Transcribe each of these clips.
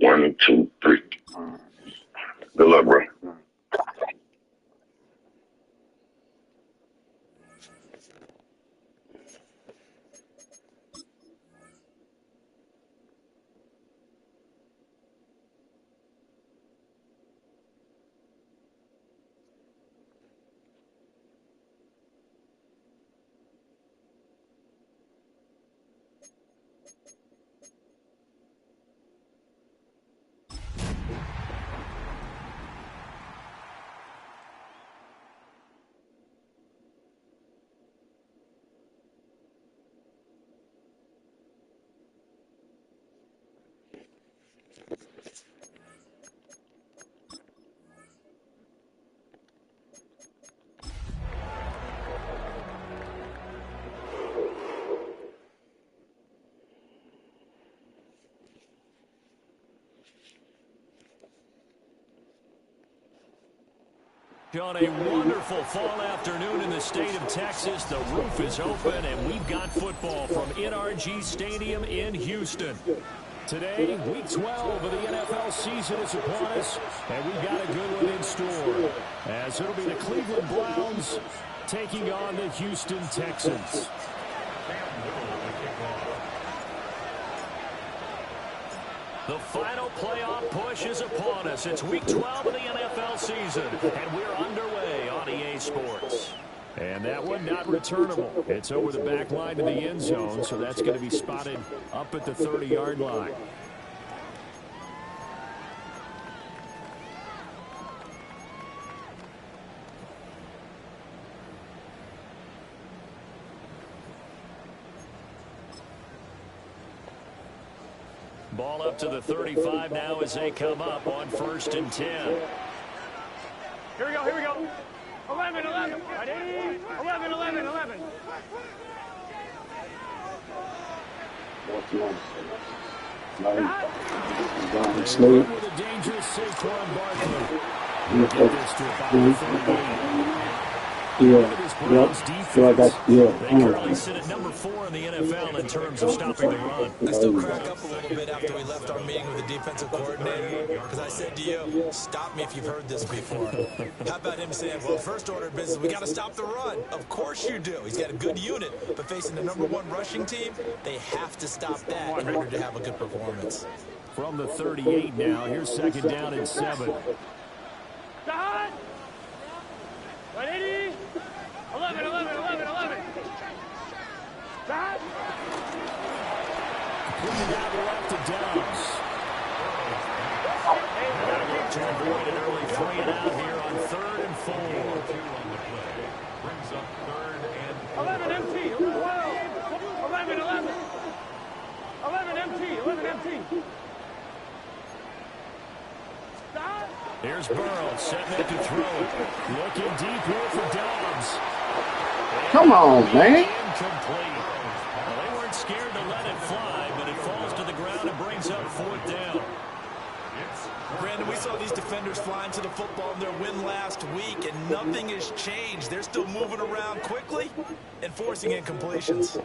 1, 2, 3. Good luck, bro. On a wonderful fall afternoon in the state of Texas, the roof is open, and we've got football from NRG Stadium in Houston. Today, week 12 of the NFL season is upon us, and we've got a good one in store, as it'll be the Cleveland Browns taking on the Houston Texans. The final playoff push is upon us. It's week 12 of the NFL season, and we're underway on EA Sports. And that one not returnable. It's over the back line to the end zone, so that's going to be spotted up at the 30-yard line. Ball up to the 35 now as they come up on 1st and 10. Here we go, here we go. 11, 11. 11, 11, 11. Slade. With a dangerous Saquon Barkley. Get this to about 38. They currently sit at number 4 in the NFL in terms of stopping the run. I still crack up a little bit after we left our meeting with the defensive coordinator, because I said to you, stop me if you've heard this before. How about him saying, well, first order of business, we got to stop the run. Of course you do. He's got a good unit, but facing the number 1 rushing team, they have to stop that in order to have a good performance. From the 38 now, here's 2nd down and 7. Dot. 180. 11, 11, 11, 11. Dot. Putting it out left to Downs. Gotta look to avoid an early 3 and out here on 3rd and 4. Brings up 3rd and 11 MT. 11, 11. 11 MT. 11 MT. Dot. Here's Burrow setting up to throw it. Looking deep here for Dobbs. Come on, man. Incomplete. Well, they weren't scared to let it fly, but it falls to the ground and brings up 4th down. Brandon, we saw these defenders flying to the football in their win last week, and nothing has changed. They're still moving around quickly and forcing incompletions.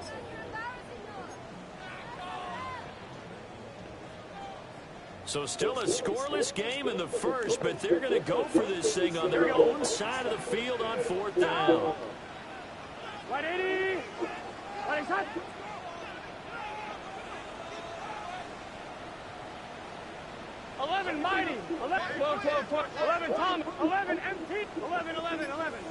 So still a scoreless game in the first, but they're going to go for this thing on their own side of the field on 4th down. 180. 11 Mighty. 11, 12, 12, 12. 11 Tom. 11 MT. 11, 11, 11.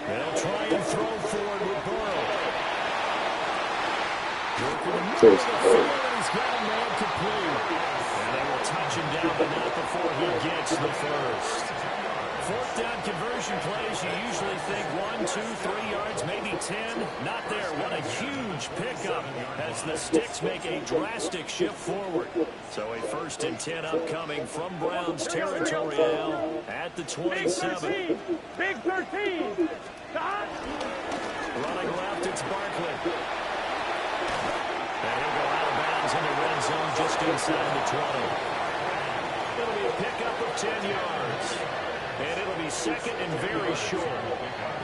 They'll try and throw forward with Burrow. Cheers. He's got a man complete. And they will touch him down, but not before he gets the first. 4th down conversion plays, you usually think 1, 2, 3 yards, maybe 10. Not there. What a huge pickup as the Sticks make a drastic shift forward. So a 1st and 10 upcoming from Browns territory now at the 27. Big 13. Dot. Running left, it's Barkley. And he'll go out of bounds in the red zone just inside the 20. It'll be a pickup of 10 yards. And it'll be 2nd and very short.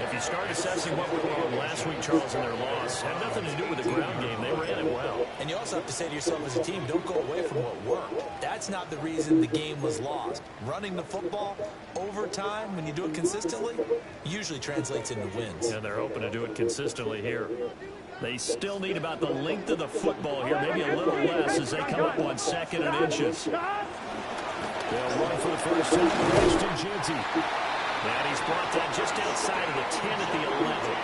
If you start assessing what went wrong last week, Charles, in their loss, had nothing to do with the ground game. They ran it well. And you also have to say to yourself as a team, don't go away from what worked. That's not the reason the game was lost. Running the football over time, when you do it consistently, usually translates into wins. And they're hoping to do it consistently here. They still need about the length of the football here, maybe a little less as they come up on 2nd and inches. They'll run for the first time. And he's brought down just outside of the 10 at the 11.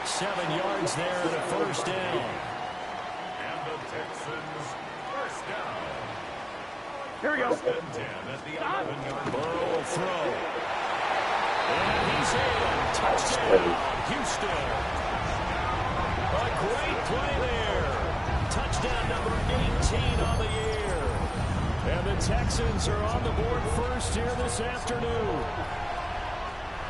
7 yards there and a first down. And the Texans first down. Here we go. First and 10 at the 11-yard line. Burrow will throw. And he's in. Touchdown, Houston. A great play there. Touchdown number 18 on the year. And the Texans are on the board first here this afternoon.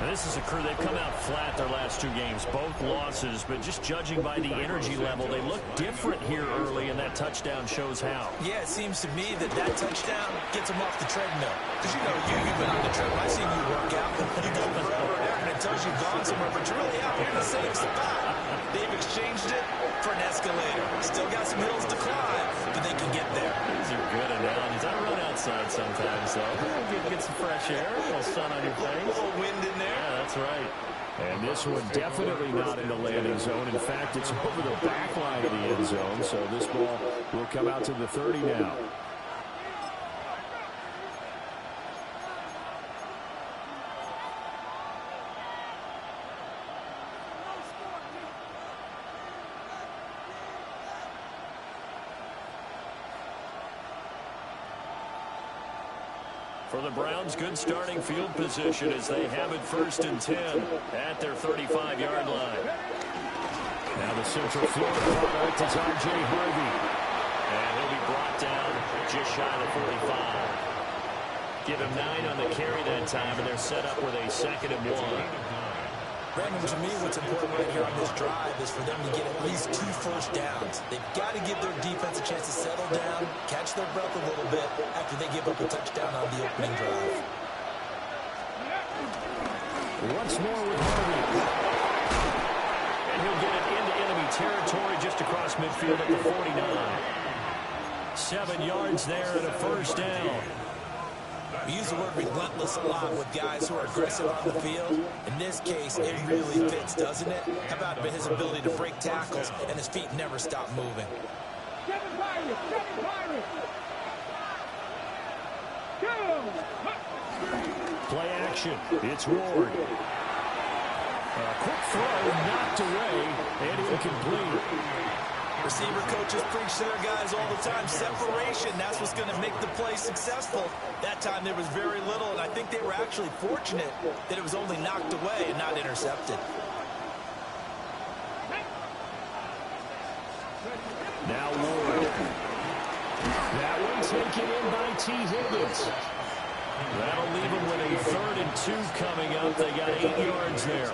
Now, this is a crew, they've come out flat their last 2 games, both losses, but just judging by the energy level, they look different here early, and that touchdown shows how. Yeah, it seems to me that touchdown gets them off the treadmill. Because you've been on the treadmill. I've seen you work out. You go forever and ever, and it tells you've gone somewhere, but you're really out here in the same spot. They've exchanged it for an escalator. Still got some hills to climb, but they can get there. These are good analogies. I run outside sometimes, though. Get some fresh air, a little sun on your face. A little wind in there. Yeah, that's right. And this one definitely not in the landing zone. In fact, it's over the back line of the end zone, so this ball will come out to the 30 now. For the Browns, good starting field position as they have it 1st and 10 at their 35-yard line. Now the Central Florida quarterback is R.J. Harvey. And he'll be brought down just shy of the 45. Give him 9 on the carry that time, and they're set up with a 2nd and 1. Brandon, to me, what's important right here on this drive is for them to get at least 2 first downs. They've got to give their defense a chance to settle down, catch their breath a little bit after they give up a touchdown on the opening drive. Once more with Harvey. And he'll get it into enemy territory just across midfield at the 49. 7 yards there and a first down. We use the word relentless a lot with guys who are aggressive on the field. In this case, it really fits, doesn't it? How about his ability to break tackles and his feet never stop moving? Play action. It's Ward. A quick throw knocked away and incomplete. Receiver coaches preach to their guys all the time. Separation, that's what's going to make the play successful. That time there was very little, and I think they were actually fortunate that it was only knocked away and not intercepted. Now Ward. That one taken in by T. Higgins. That'll leave them with a 3rd and 2 coming up. They got 8 yards there.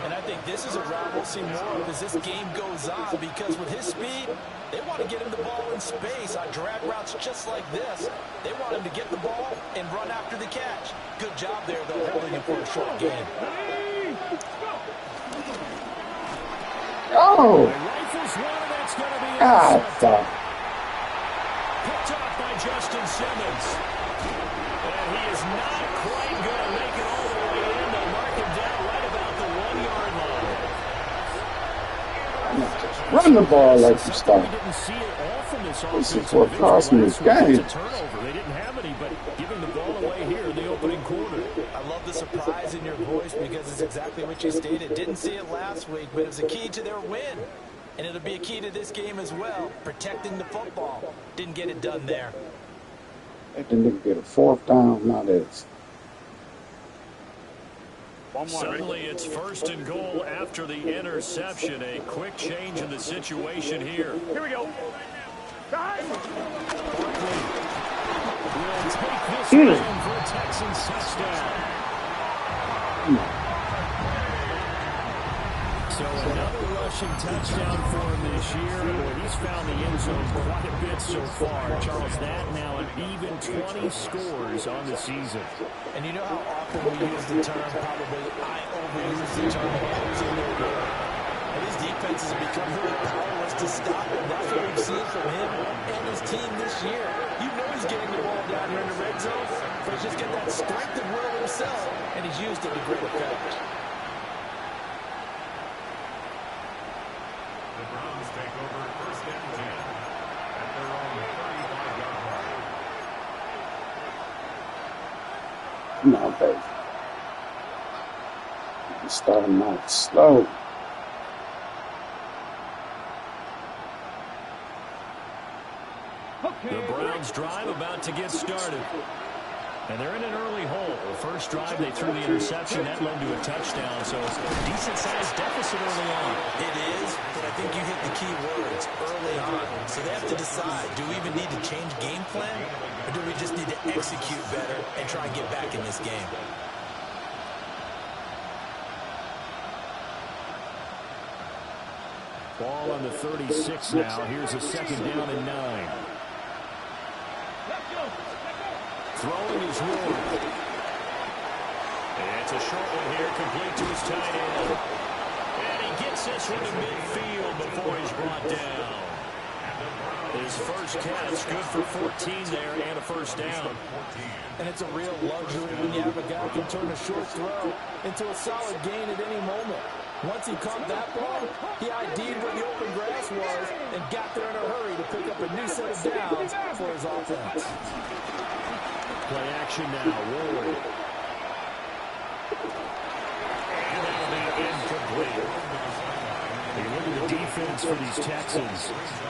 And I think this is a route we'll see more of as this game goes on, because with his speed, they want to get him the ball in space on drag routes just like this. They want him to get the ball and run after the catch. Good job there, though, holding him for a short game. Oh! Rifles one, that's going to be God. picked off by Justin Simmons. And he is not quite going to make it all the way in. They'll mark him down right about the 1-yard line. Run the ball like you We start. didn't see it all from this This offense. is what cost me this game. It's a turnover. They didn't have any, but giving the ball away here in the opening quarter. I love the surprise in your voice because it's exactly what you stated. Didn't see it last week, but it was a key to their win. And it'll be a key to this game as well, protecting the football. Didn't get it done there. They didn't get a 4th down, now this. Suddenly it's 1st and goal after the interception. A quick change in the situation here. Here we go. Will take this one for a Texans touchdown. So another rushing touchdown for him this year. Boy, he's found the end zone quite a bit so far. Charles, that now an even 20 scores on the season. And you know how often we use the term, probably I overuse the term, closing their door. And these defenses have become really powerless to stop him. That's what we've seen from him and his team this year. You know he's getting the ball down here in the red zone, but he's just got that strength of will himself, and he's used it to great effect. The Browns take over first and 10 at their own 35-yard line. Come on, baby. Starting out slow. The Browns drive about to get started. And they're in an early hole. The first drive, they threw the interception. That led to a touchdown. So decent-sized deficit early on. It is, but I think you hit the key words, early on. So they have to decide, do we even need to change game plan? Or do we just need to execute better and try and get back in this game? Ball on the 36 now. Here's a second down and 9. Throwing is Ward. And it's a short one here, complete to his tight end. And he gets this one to midfield before he's brought down. His first catch, good for 14 there and a first down. And it's a real luxury when you have a guy who can turn a short throw into a solid gain at any moment. Once he caught that ball, he ID'd where the open grass was and got there in a hurry to pick up a new set of downs for his offense. Play action now, Ward. And that'll be incomplete. You look at the defense for these Texans.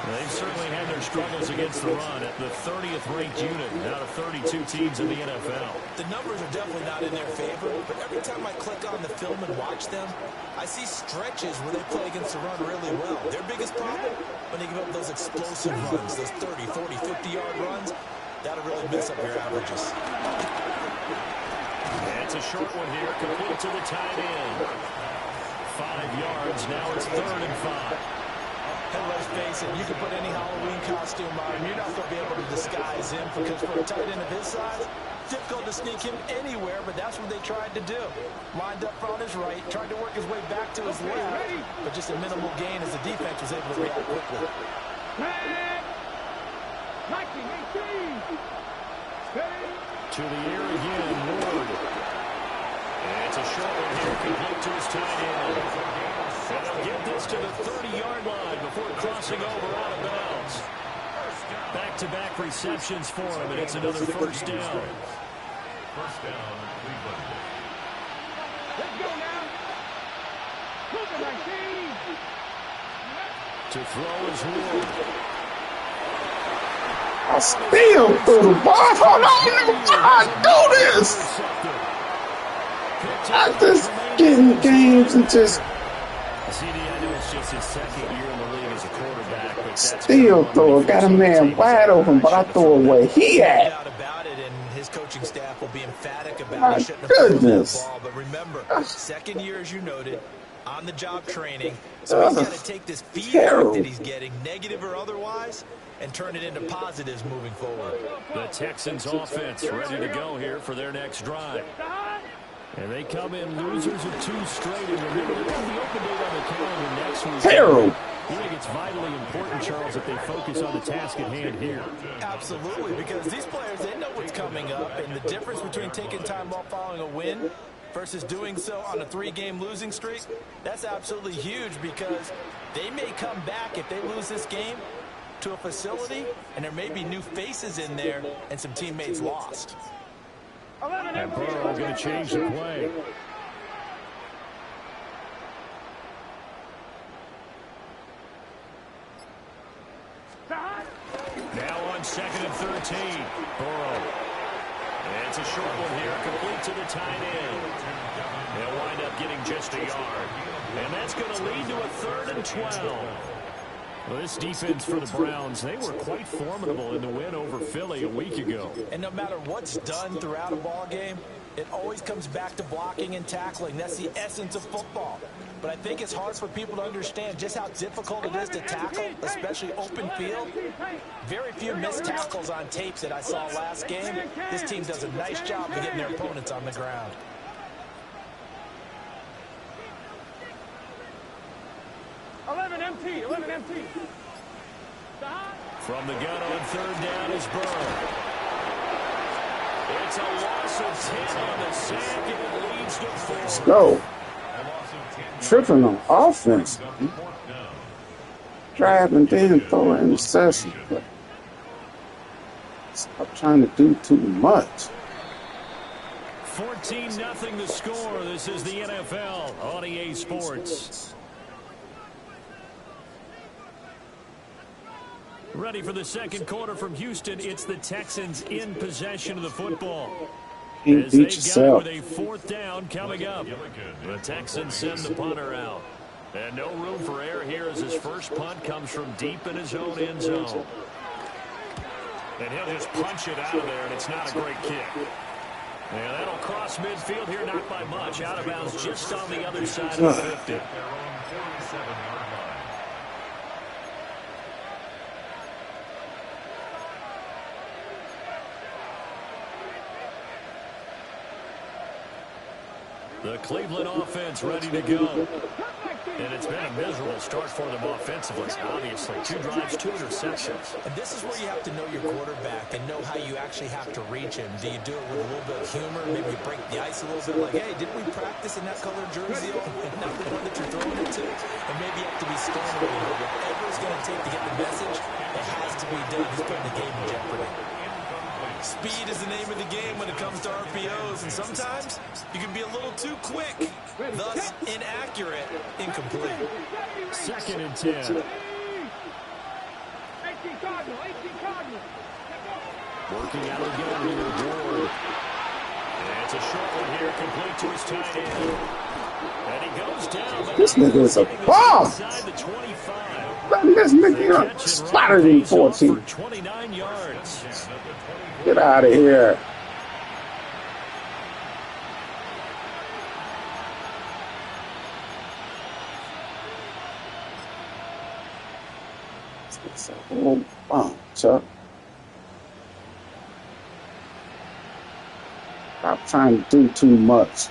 They've certainly had their struggles against the run at the 30th ranked unit out of 32 teams in the NFL. The numbers are definitely not in their favor, but every time I click on the film and watch them, I see stretches where they play against the run really well. Their biggest problem, when they give up those explosive runs, those 30, 40, 50-yard runs, that'll really mess up your averages. It's a short one here, complete to the tight end. 5 yards, now it's 3rd and 5. And let's face it, you can put any Halloween costume on him. You're not going to be able to disguise him because for a tight end of his size, difficult to sneak him anywhere, but that's what they tried to do. Lined up on his right, tried to work his way back to his left, but just a minimal gain as the defense was able to react quickly. To the air again, Ward. And it's a short one here, complete to his tight end. And they'll get this to the 30-yard line before crossing over out of bounds. Back-to-back receptions for him, and it's another first down. First down, Cleveland. Let's go now. Move it, my team. To throw is Ward. I still threw the ball. Hold on, I do this. I just get in games and just CD, I know it's just his second year in the league as a quarterback, but that's still throw it. Got a man wide open, but I throw it where he No at. doubt about it, and his coaching staff will be emphatic about My he shouldn't have thrown that goodness. ball. But remember, second year, as you noted, on-the-job training. So he's got to take this feedback that he's getting, negative or otherwise, and turn it into positives moving forward. the Texans offense ready to go here for their next drive. And they come in losers of 2 straight. And remember, they've got the open date on the calendar next week. Terrible. I think it's vitally important, Charles, that they focus on the task at hand here. Absolutely, because these players, they know what's coming up, and the difference between taking time off following a win versus doing so on a 3-game losing streak, that's absolutely huge because they may come back if they lose this game to a facility, and there may be new faces in there and some teammates lost. And Burrow going to change the play. Now on 2nd and 13. Burrow. And it's a short one here, complete to the tight end. They'll wind up getting just a yard. And that's going to lead to a 3rd and 12. Well, this defense for the Browns, they were quite formidable in the win over Philly a week ago. And no matter what's done throughout a ball game, it always comes back to blocking and tackling. That's the essence of football. But I think it's hard for people to understand just how difficult it is to tackle, especially open field. Very few missed tackles on tape that I saw last game. This team does a nice job of getting their opponents on the ground. From the gun on third down is Burrow. It's a loss of 10 on the sack, and it leads to 4. Let's go. Tripping on offense. Drive and then throw an interception. But stop trying to do too much. 14-0 the score. This is the NFL on EA Sports. Ready for the second quarter from Houston. It's the Texans in possession of the football. As they've got it with a 4th down coming up. The Texans send the punter out. And no room for error here as his first punt comes from deep in his own end zone. And he'll just punch it out of there, and it's not a great kick. And that'll cross midfield here, not by much. Out of bounds just on the other side of the 50. The Cleveland offense ready to go. And it's been a miserable start for them offensively, obviously. 2 drives, 2 interceptions. And this is where you have to know your quarterback and know how you actually have to reach him. Do you do it with a little bit of humor? Maybe you break the ice a little bit like, hey, didn't we practice in that color jersey? Not the one that you're throwing it to. And maybe you have to be stern a little bit. Whatever it's going to take to get the message, it has to be done. He's putting the game in jeopardy. Speed is the name of the game when it comes to RPOs, and sometimes you can be a little too quick, thus inaccurate, incomplete. 2nd and 10. Working out again with Ward. And it's a short one here, complete to his tight end. And he goes down. This nigga is a bomb. Inside the 25. This nigga splattered in 14. 29 yards. Get out of here. It's a whole bomb, Chuck. Stop trying to do too much.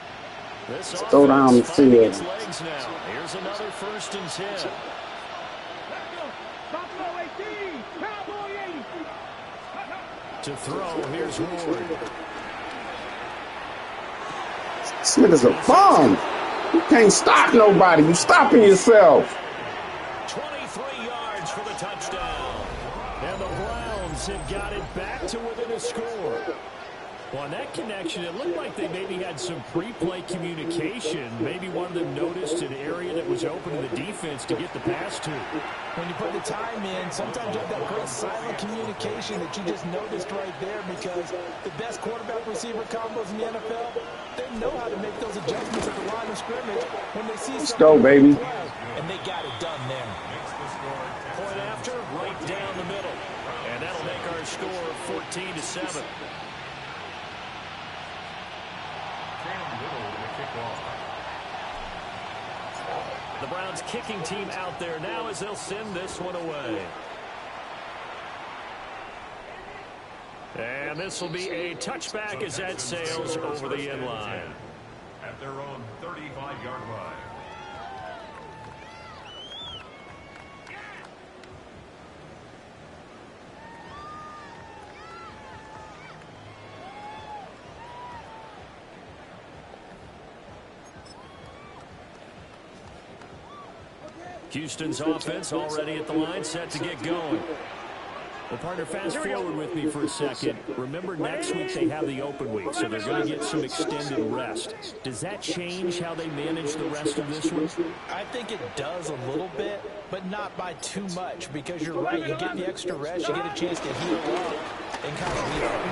Let's go down the field. Here's another 1st and 10. To throw, here's Ward. This nigga's a bomb. You can't stop nobody. You stopping yourself. 23 yards for the touchdown. And the Browns have got it back to within a score. Well, on that connection, it looked like they maybe had some pre-play communication. Maybe one of them noticed an area that was open to the defense to get the pass to. When you put the time in, sometimes you have that great silent communication that you just noticed right there, because the best quarterback-receiver combos in the NFL, they know how to make those adjustments at the line of scrimmage when they see Let's go, baby. And they got it done there. Point after, right down the middle. And that'll make our score 14-7. The Browns kicking team out there now as they'll send this one away. And this will be a touchback as that sails over the end line. At their own 35-yard line. Houston's offense already at the line, set to get going. Well, partner, fast forward with me for a second. Remember, next week they have the open week, so they're going to get some extended rest. Does that change how they manage the rest of this week? I think it does a little bit, but not by too much, because you're right. You get the extra rest, you get a chance to heal up and kind of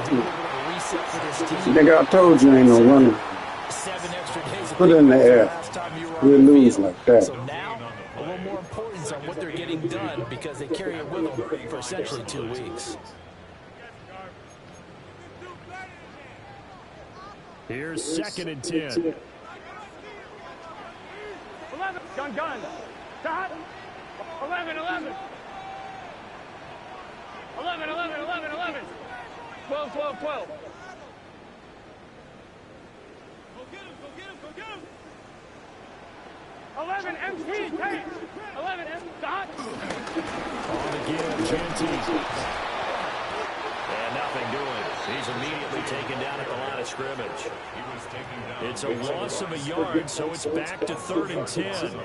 do a little reset for this team. Nigga, I told you ain't no running. 7 extra days. Put it in the air. We'll lose like that. So now, a little more importance on what they're getting done, because they carry it with them for essentially 2 weeks. Here's 2nd and 10. Gun. Stop. 11. 12. Go get him. 11 MT, take. 11 M. Dot. On again, Genty. And nothing doing. He's immediately taken down at the line of scrimmage. It's a loss of a yard, so it's back to 3rd and 10.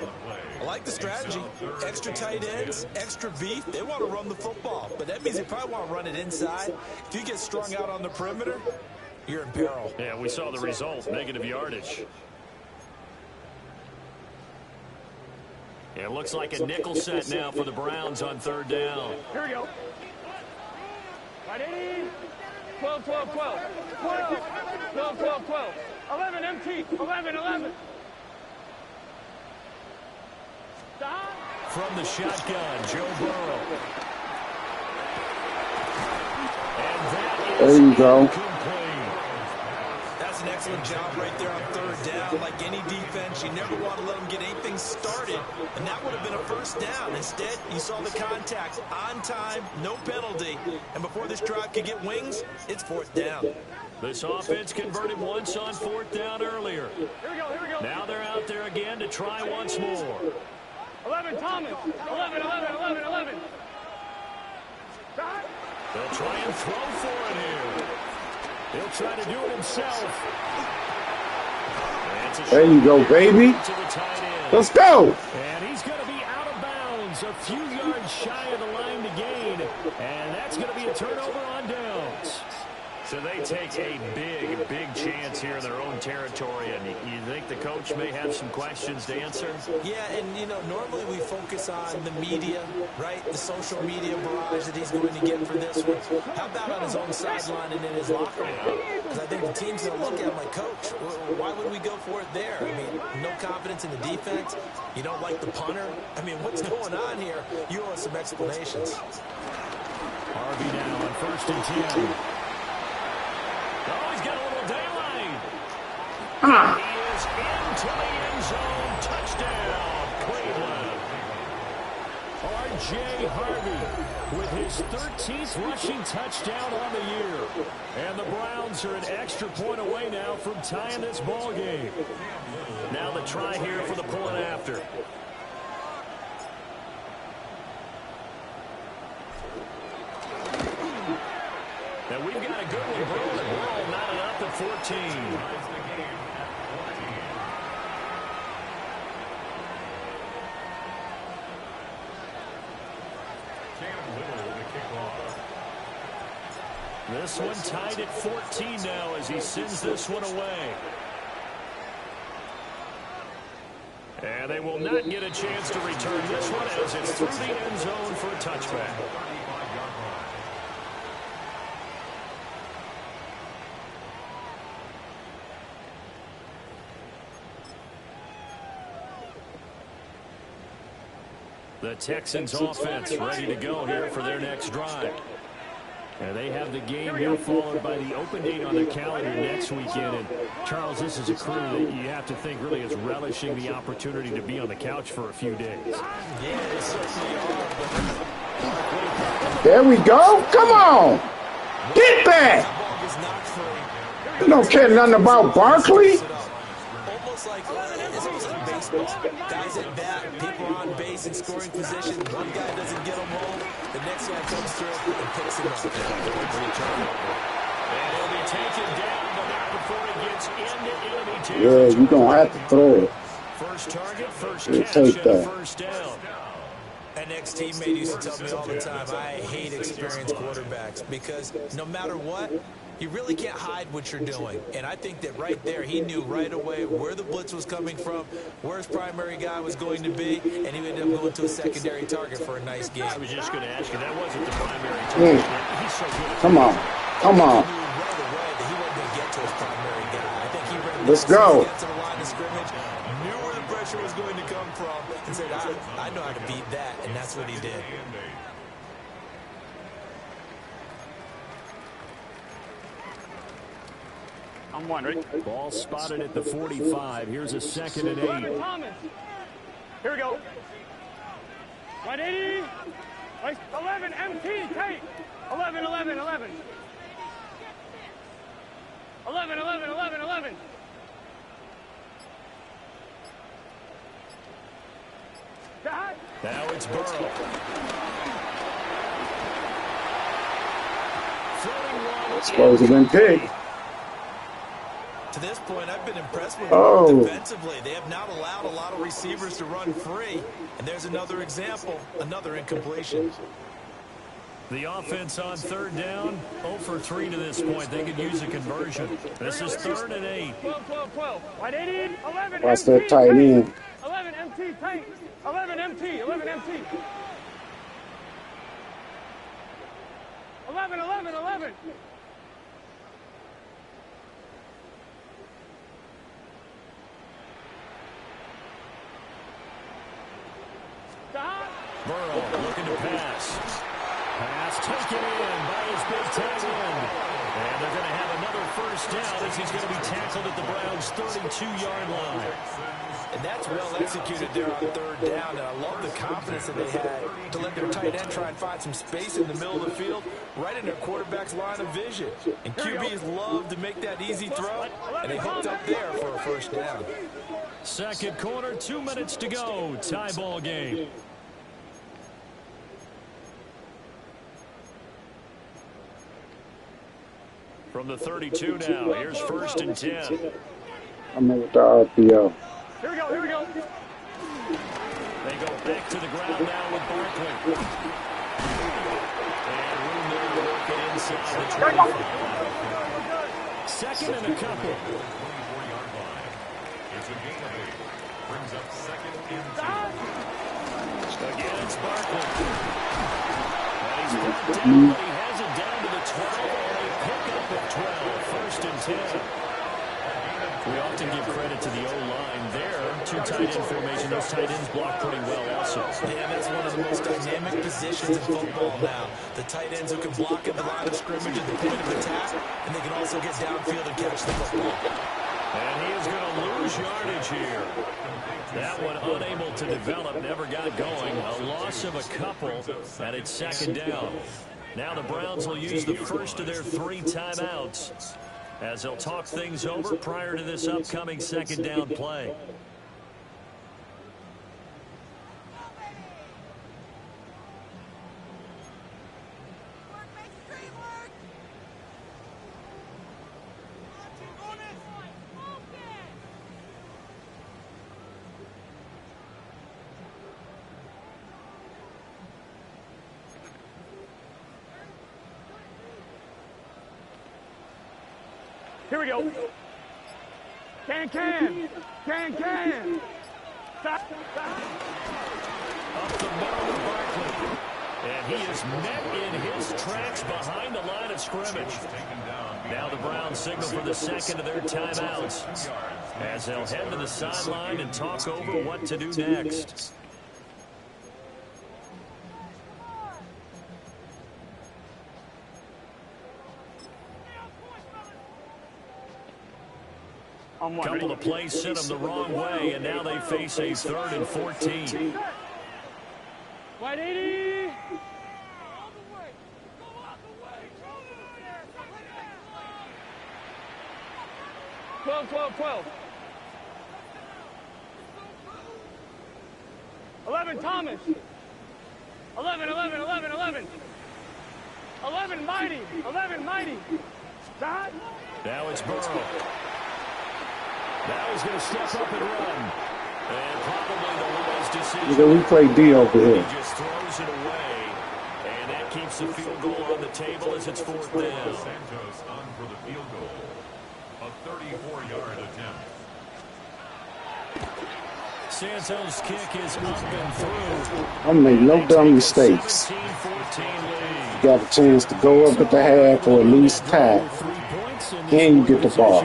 I like the strategy. Extra tight ends, extra beef. They want to run the football, but that means they probably want to run it inside. If you get strung out on the perimeter, you're in peril. Yeah, we saw the result, negative yardage. It looks like a nickel set now for the Browns on 3rd down. Here we go. Right 80. 12, 12, 12. 12. 12, 12, 12. 11 MT. 11, 11. Stop. From the shotgun, Joe Burrow. And that is There you go. incomplete. That's an excellent job right there on 3rd down. Like any defense, you never want to let them get anything started, and that would have been a 1st down. Instead, you saw the contact on time, no penalty, and before this drive could get wings, it's 4th down. This offense converted once on 4th down earlier. Here we go, here we go. Now they're out there again to try once more. 11 Thomas. 11, 11, 11, 11. Stop. They'll try and throw for it here. He'll try to do it himself. And it's a There you go, baby. to the tight end. Let's go. And he's going to be out of bounds, a few yards shy of the line to gain. And that's going to be a turnover on downs. So they take a big chance here in their own territory. And you think the coach may have some questions to answer? Yeah, and, you know, normally we focus on the media, right? The social media barrage that he's going to get for this one. How about on his own sideline and in his locker room? Because I think the team's going to look at him like, Coach, why would we go for it there? I mean, no confidence in the defense. You don't like the punter. I mean, what's going on here? You owe us some explanations. Harvey now on 1st and 10. Oh, he's got a little daylight. He is into the end zone. Touchdown, Cleveland. R.J. Harvey with his 13th rushing touchdown on the year. And the Browns are an extra point away now from tying this ball game. Now the try here for the point after. And we've got a good one brewing. We're all knotted up at 14. This one tied at 14 now as he sends this one away. And they will not get a chance to return this one as it's through the end zone for a touchback. The Texans offense ready to go here for their next drive. And they have the game here followed by the open date on their calendar next weekend. And Charles, this is a crew that you have to think really is relishing the opportunity to be on the couch for a few days. Yeah, they certainly are. There we go. Come on. Get that. Ball gets knocked free. You don't care nothing about Barkley. Almost like it's almost like baseball. Guys at bat, people are on base in scoring position. One guy doesn't get them home. The next guy comes through and picks him up. And he'll be taken down, but not before he gets into enemy territory. Yeah, you're going to have to throw it. First target, first Yeah, catch, take and a that. first down. An ex-teammate used to tell me all the time, I hate experienced quarterbacks because no matter what, you really can't hide what you're doing. And I think that right there, he knew right away where the blitz was coming from, where his primary guy was going to be, and he ended up going to a secondary target for a nice game. I was just going to ask you, that wasn't the primary target. He's so good at Come on. Come on. He knew right away that he wasn't going to get to his primary guy. I think he ran Let's as soon as go. he got to the line of scrimmage, knew where the pressure was going to come from, and said, I know how to beat that, and that's what he did. I'm one, ready? Ball spotted at the 45. Here's a 2nd and 8. Thomas. Here we go. 180. 11 MT, take. 11, 11, 11. 11, 11, 11, 11. Now it's Burrow. Supposed to have been picked. To this point, I've been impressed with Oh. them defensively. They have not allowed a lot of receivers to run free. And there's another example, another incompletion. The offense on third down, 0 for 3 to this point. They could use a conversion. This is 3rd and 8. 12. Wide 80, 11 Watch MT, that tight end. 11 MT, tight. 11 MT, 11 MT. 11. Stop. Burrow looking to pass. Pass taken in by his big tight end. And they're going to have another first down as he's going to be tackled at the Browns' 32-yard line. And that's well executed there on third down. And I love the confidence that they had to let their tight end try and find some space in the middle of the field, right in their quarterback's line of vision. And QBs love to make that easy throw, and they hooked up there for a first down. Second quarter, 2 minutes to go. Tie ball game. From the 32 now, here's 1st and 10. I'm with the RPO. Here we go. They go back to the ground now with Barkley. And room there to work it inside the 25. Second and a couple. 24-yard line. It's a gain of 8. Brings up 2nd and 10. Again, it's Barkley. And he's brought down, but he has it down to the 12, and a pickup at 12. 1st and 10. We often give credit to the O-line there. 2 tight end formation. Those tight ends block pretty well also. Yeah, that's one of the most dynamic positions in football now. The tight ends who can block at the line of scrimmage at the point of attack, and they can also get downfield and catch the football. And he is going to lose yardage here. That one unable to develop, never got going. A loss of a couple, and it's 2nd down. Now the Browns will use the first of their 3 timeouts as they'll talk things over prior to this upcoming 2nd down play. Here we go. Can. Stop. Up the middle of Barkley. And he is met in his tracks behind the line of scrimmage. Now the Browns signal for the second of their timeouts as they'll head to the sideline and talk over what to do next. Couple of plays sent them the wrong way, and now they face a 3rd and 14. Wide 80. 12. 11 Thomas. 11. 11 Mighty. Stop. Now it's Burrow. Now he's going to step up and run. And probably the wise decision. You know, we play D over here. He just throws it away. And that keeps the field goal on the table as it's 4th down. Santos on for the field goal. A 34-yard attempt. Santos' kick is up and through. I made no dumb mistakes. 17-14 lead. You got a chance to go up at the half or at least tie. And you get the ball.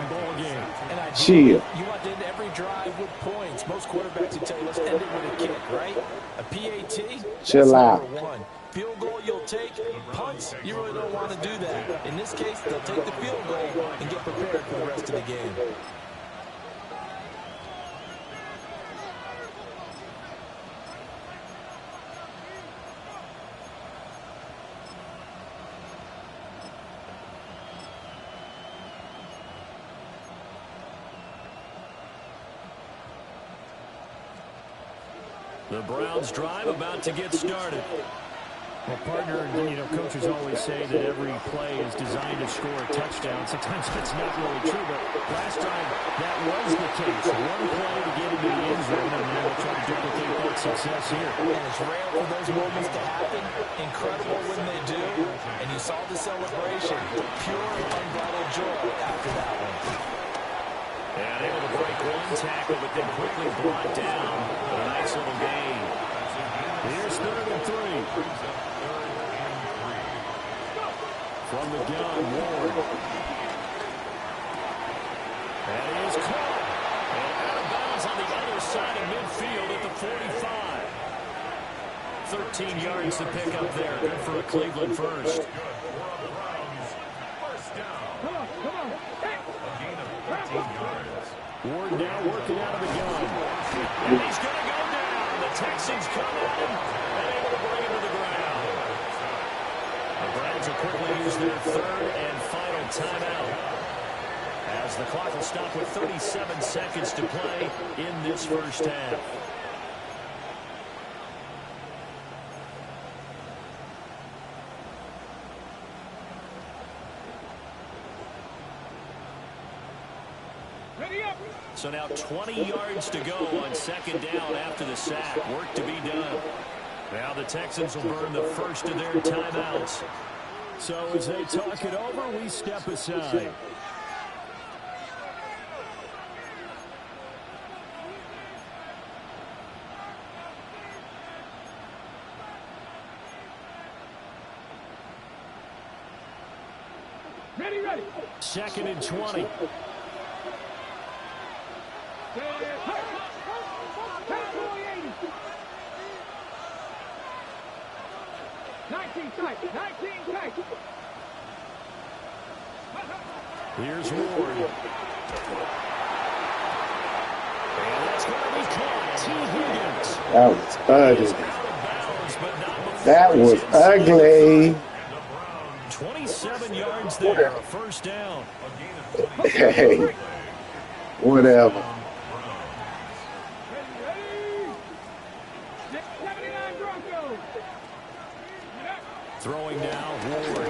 Chill. You want to end every drive with points. Most quarterbacks would tell you, let's end it with a kick, right? A PAT? Chill out. #1. Field goal you'll take. Punts, you really don't want to do that. In this case, they'll take the field goal and get prepared for the rest of the game. The Browns drive about to get started. Well, partner, coaches always say that every play is designed to score a touchdown. Sometimes that's not really true, but last time that was the case. One play to get into the end zone, and now we'll try to duplicate that success here. And it's rare for those moments to happen. Incredible when they do. And you saw the celebration. Pure, unbridled joy after that one. And able to break one tackle, but then quickly brought down. A nice little gain. Here's 3rd and 3. From the gun, Ward. And he is caught. And out of bounds on the other side of midfield at the 45. 13 yards to pick up there. Good for a Cleveland first. Ward now working out of the gun. And he's going to go down. The Texans come at him and able to bring him to the ground. The Browns will quickly use their 3rd and final timeout, as the clock will stop with 37 seconds to play in this first half. So now 20 yards to go on 2nd down after the sack. Work to be done. Now the Texans will burn the first of their timeouts. So as they talk it over, we step aside. Ready. 2nd and 20. 19 tight. Here's Ward. And that's going to be caught. T. Higgins. That was ugly. That was ugly. 27 yards there, a first down. Hey, whatever. Throwing now, Ward.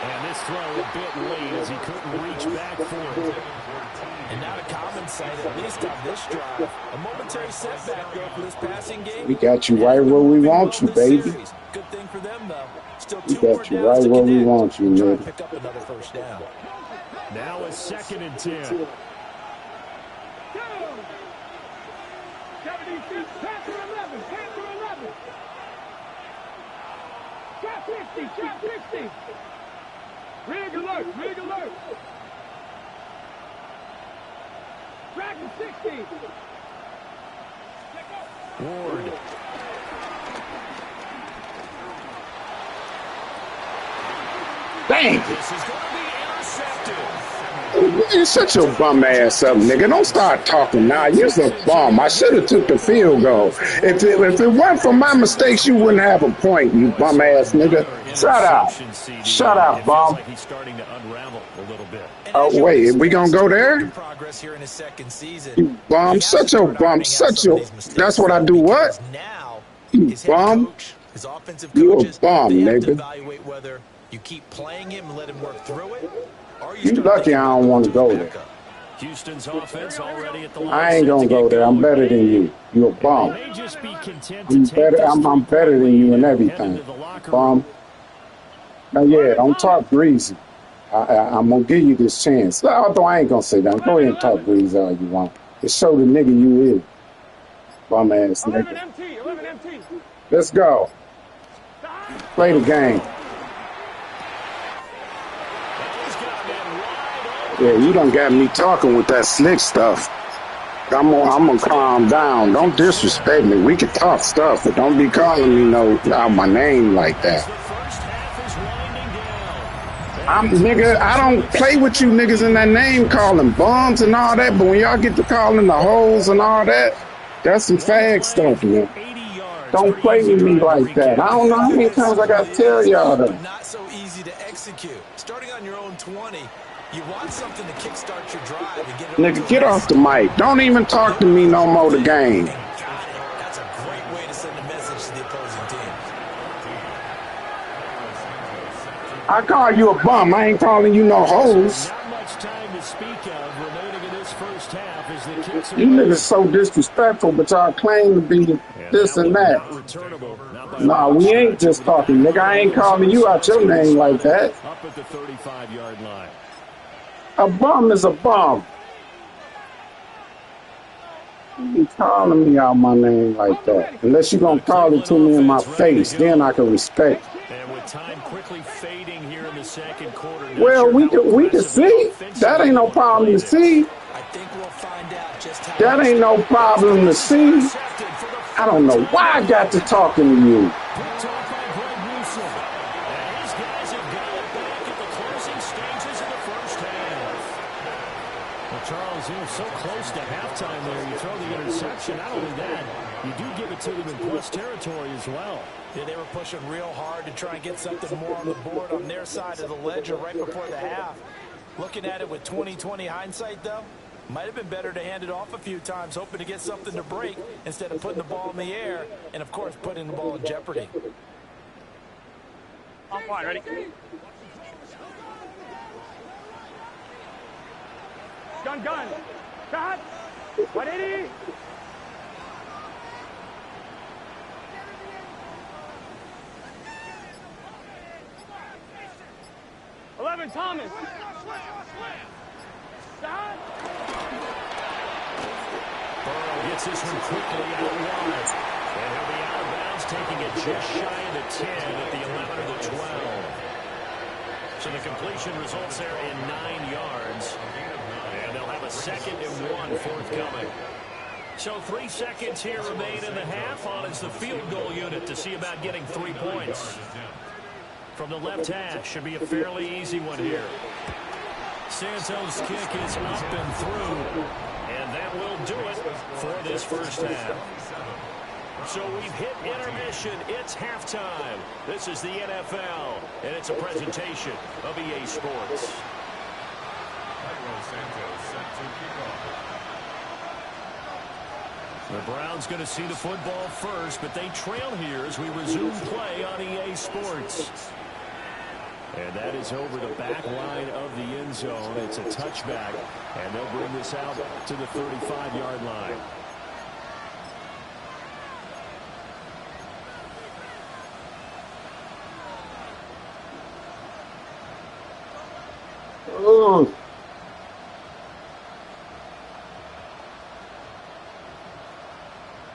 And this throw a bit late as he couldn't reach back for it. And not a common sight, at least on this drive. A momentary setback, though, for this passing game. We got you right where we want you, baby. Good thing for them, though. Still We 2 more got you downs right to where we connect. want you, Try to nigga. pick up another first down. Now a 2nd and 10. 70 feet, pass to 11. Trap 50. Rig alert. Track 60. Ward. Dang. This is going to be intercepted. You shut your bum ass up, nigga. Don't start talking now. You're a bum. I should have took the field goal. If it weren't for my mistakes, you wouldn't have a point, you bum ass nigga. Shut up. Shut up, bum. Like he's starting to unravel a little bit. Oh, wait. We gonna go there? Progress here in his 2nd season. You bum. Shut your bum. Shut your... That's what I do what? Now, You his head bum. coach, his offensive You a coaches, bum, they have to nigga. evaluate whether you keep playing him and let him work through it, or You start lucky making I don't him want to go back there. up. Houston's offense already at the line. I ain't gonna go there. I'm better than you. You a bum. May just be content I'm to take better. this I'm better than you in head everything, into the locker bum. room. Now, yeah, don't talk greasy. I'm gonna give you this chance. Although I ain't gonna say that. Go ahead and talk greasy all you want. Just show the nigga you is. Bum ass 11 nigga. MT. Let's go. Play the game. Yeah, you done got me talking with that slick stuff. I'm gonna calm down. Don't disrespect me. We can talk stuff, but don't be calling me out my name like that. Nigga, I don't play with you niggas in that name calling bums and all that, but when y'all get to calling the hoes and all that, that's some fag stuff, man. Don't play with me like that. I don't know how many times I gotta tell y'all that. Not so easy to execute. Starting on your own 20, You want something to kickstart your drive and get it Nigga, get off the mic. Don't even talk to me no more the game. Got it. That's a great way to send a message to the opposing team. I call you a bum. I ain't calling you no hoes. Not much time to speak of remaining in this first half as the kicks. You niggas so disrespectful, but y'all claim to be this and that. Nah, we ain't just talking, nigga. I ain't calling you out your name like that. Up at the 35-yard line. A bum is a bum. You be calling me out my name like that. Unless you gonna call it to me in my face, then I can respect. And with time quickly fading here in the second quarter. Well, we can see. That ain't no problem to see. I think we'll find out just how That ain't no problem to see. I don't know why I got to talking to you. Charles, you're so close to halftime there. You throw the interception. Not only that, you do give it to them in plus territory as well. Yeah, they were pushing real hard to try and get something more on the board on their side of the ledger right before the half. Looking at it with 20/20 hindsight, though, might have been better to hand it off a few times, hoping to get something to break instead of putting the ball in the air and, of course, putting the ball in jeopardy. On fine, ready? Gun. Shot. 180. Thomas. Shot. Burrow gets this one quickly out wide. And he'll be out of bounds, taking it just shy of the 10 at the 11 or the 12. So the completion results there in 9 yards. And they'll have a 2nd and 1 forthcoming. So 3 seconds here remain in the half. On is the field goal unit to see about getting 3 points. From the left hash, should be a fairly easy one here. Santos' kick is up and through. And that will do it for this first half. So we've hit intermission. It's halftime. This is the NFL, and it's a presentation of EA Sports. The Browns going to see the football first, but they trail here as we resume play on EA Sports. And that is over the back line of the end zone. It's a touchback, and they'll bring this out to the 35-yard line. Ooh.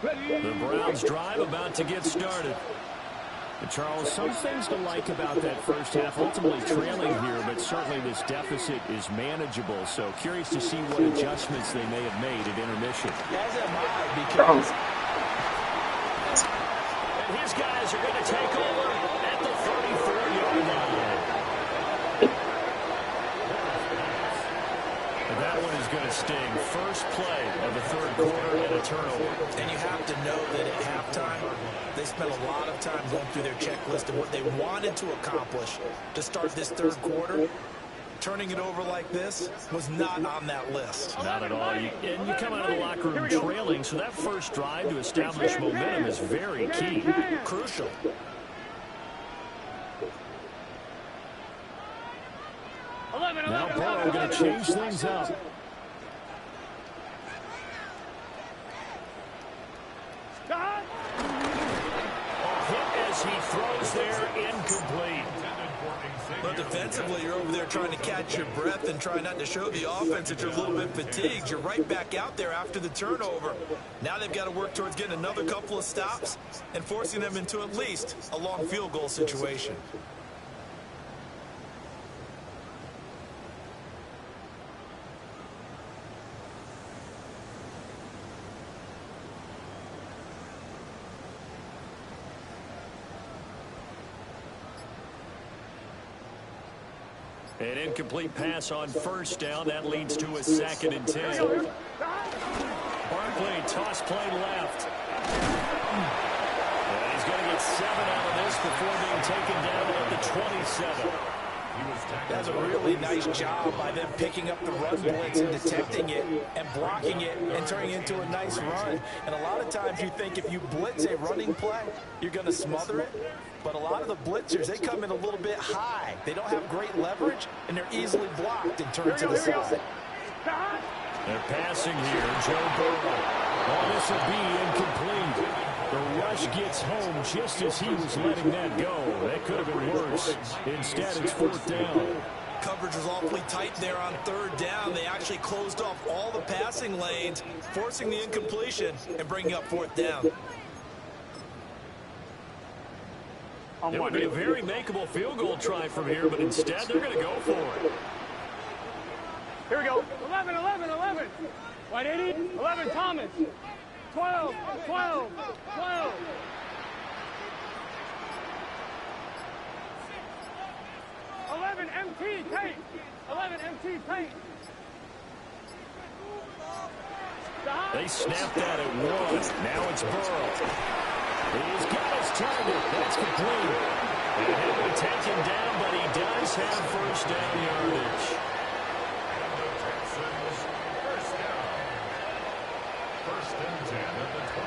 The Browns drive about to get started. And Charles, some things to like about that first half. Ultimately trailing here, but certainly this deficit is manageable. So curious to see what adjustments they may have made at intermission. As am I, because... And his guys are going to take over at the 34-yard line. And that one is going to sting. First play of the third quarter and a turnover. And you have to know that at halftime, they spent a lot of time going through their checklist of what they wanted to accomplish to start this third quarter. Turning it over like this was not on that list. Not at all. And you come out of the locker room trailing, so that first drive to establish momentum is very key. Crucial. Now Burrow going to change things up. As he throws there, incomplete. But defensively, you're over there trying to catch your breath and try not to show the offense that you're a little bit fatigued. You're right back out there after the turnover. Now they've got to work towards getting another couple of stops and forcing them into at least a long field goal situation. An incomplete pass on first down. That leads to a 2nd and 10. Barkley, toss play left. And he's going to get 7 out of this before being taken down at the 27. That's a really nice job by them picking up the run blitz and detecting it and blocking it and turning it into a nice run. And a lot of times you think if you blitz a running play, you're going to smother it. But a lot of the blitzers, they come in a little bit high. They don't have great leverage, and they're easily blocked and turned to the side. They're passing here. Joe Burrow. Oh, this will be incomplete. The rush gets home just as he was letting that go. That could have been worse. Instead, it's 4th down. Coverage was awfully tight there on 3rd down. They actually closed off all the passing lanes, forcing the incompletion and bringing up 4th down. It would be a very makeable field goal try from here, but instead they're going to go for it. Here we go. 11, 11, 11. White 80, 11, Thomas. 12, 12, 12. 11, MT, Tate. 11, MT, Tate. They snapped that at 1. Now it's Burrow. He's got his target. That's complete. And he'll be taken down, but he does have 1st down yardage.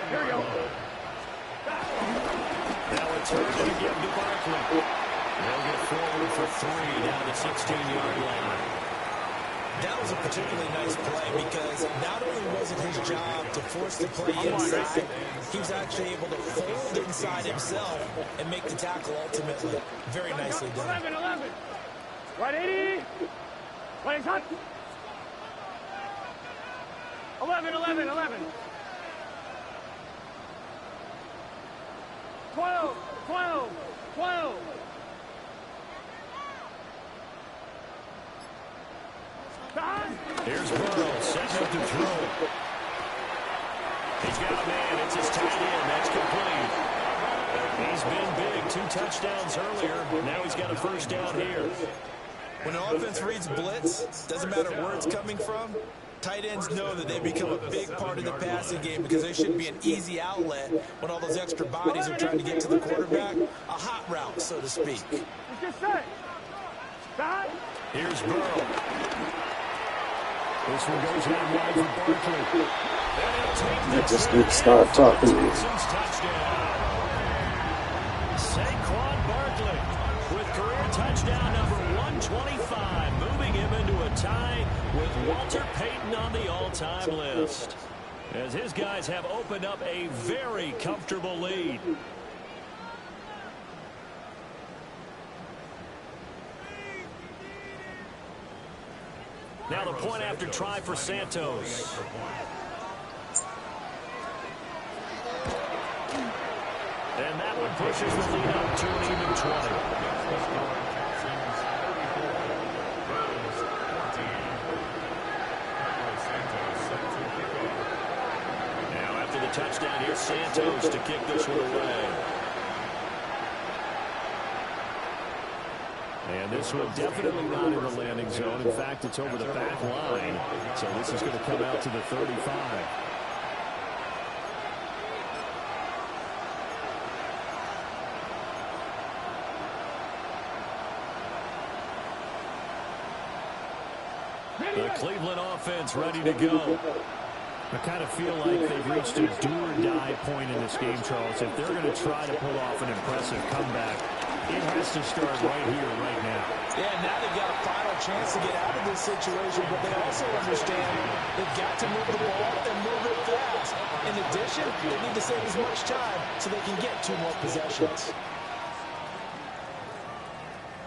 Here we go. Now it's Hurd again to Barkley. They'll get forward for 3 down the 16-yard line. That was a particularly nice play because not only was it his job to force the play inside, he was actually able to fold inside himself and make the tackle ultimately. Very nicely done. 11, 11. Right 80. Playing cut. 11, 11, 11. 12, 12, 12. Here's Burrow, setting up to throw. He's got a man. It's his tight end. That's complete. He's been big. 2 touchdowns earlier. Now he's got a 1st down here. When an offense reads blitz, doesn't matter where it's coming from, tight ends know that they become a big part of the passing game because they should be an easy outlet when all those extra bodies are trying to get to the quarterback. A hot route, so to speak. Just say. Here's Burrow. This one goes out wide for Barkley. I just need to start talking to you. Saquon Barkley with career touchdown number 125, moving him into a tie with Walter Payton on the all-time list, as his guys have opened up a very comfortable lead. Now the point after try for Santos. And that one pushes the lead up to an even 20. Now after the touchdown, here's Santos to kick this one away. And this one definitely not in the landing zone. In fact, it's over the back line. So this is going to come out to the 35. The Cleveland offense ready to go. I kind of feel like they've reached a do-or-die point in this game, Charles. If they're going to try to pull off an impressive comeback, it has to start right here, right now. Yeah, now they've got a final chance to get out of this situation, but they also understand they've got to move the ball and move it fast. In addition, they need to save as much time so they can get 2 more possessions.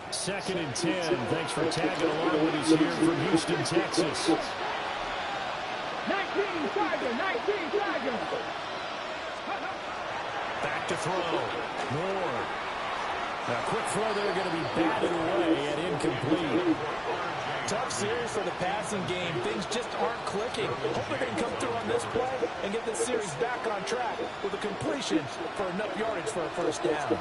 2nd and 10. Thanks for tagging along with us here from Houston, Texas. 19 Tiger, 19 Tiger. Back to throw. Moore. A quick throw there going to be batted away and incomplete. Tough series for the passing game. Things just aren't clicking. Hopefully they can come through on this play and get this series back on track with a completion for enough yardage for a 1st down.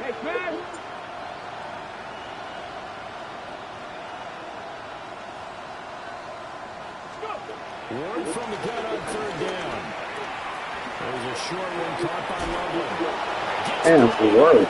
Hey, man. Ward from the gun on 3rd down. There's a short one caught by Loveland. Damn, for word.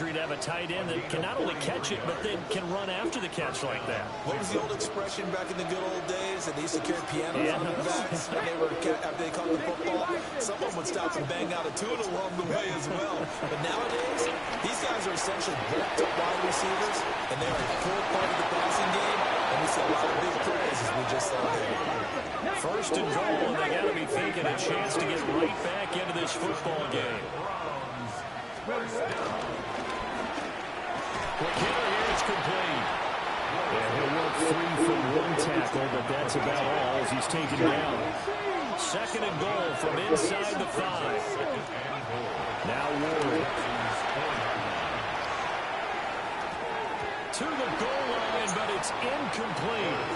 luxury to have a tight end that can not only catch it, but then can run after the catch like that. What was the old expression back in the good old days that they used to carry pianos on their backs when after they caught the football? Someone would stop and bang out a tune along the way as well. But nowadays, these guys are essentially bulked up wide receivers, and they are a full part of the passing game. And we see a lot of big plays as we just saw there. First and goal, and they got to be thinking a chance to get right back into this football game. Quick hitter here, it's complete. And he'll work free from one tackle, but that's about all as he's taken down. Second and goal from inside the 5. Now Ward. To the goal line, but it's incomplete.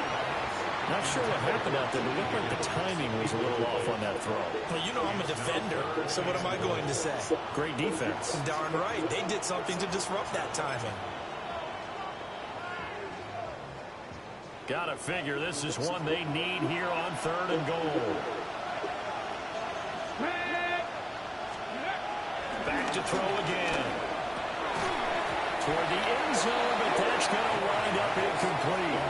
Not sure what happened out there, but it looked like the timing was a little off on that throw. Well, you know I'm a defender, so what am I going to say? Great defense. Darn right. They did something to disrupt that timing. Gotta figure this is one they need here on third and goal. Back to throw again. Toward the end zone, but that's going to wind up incomplete.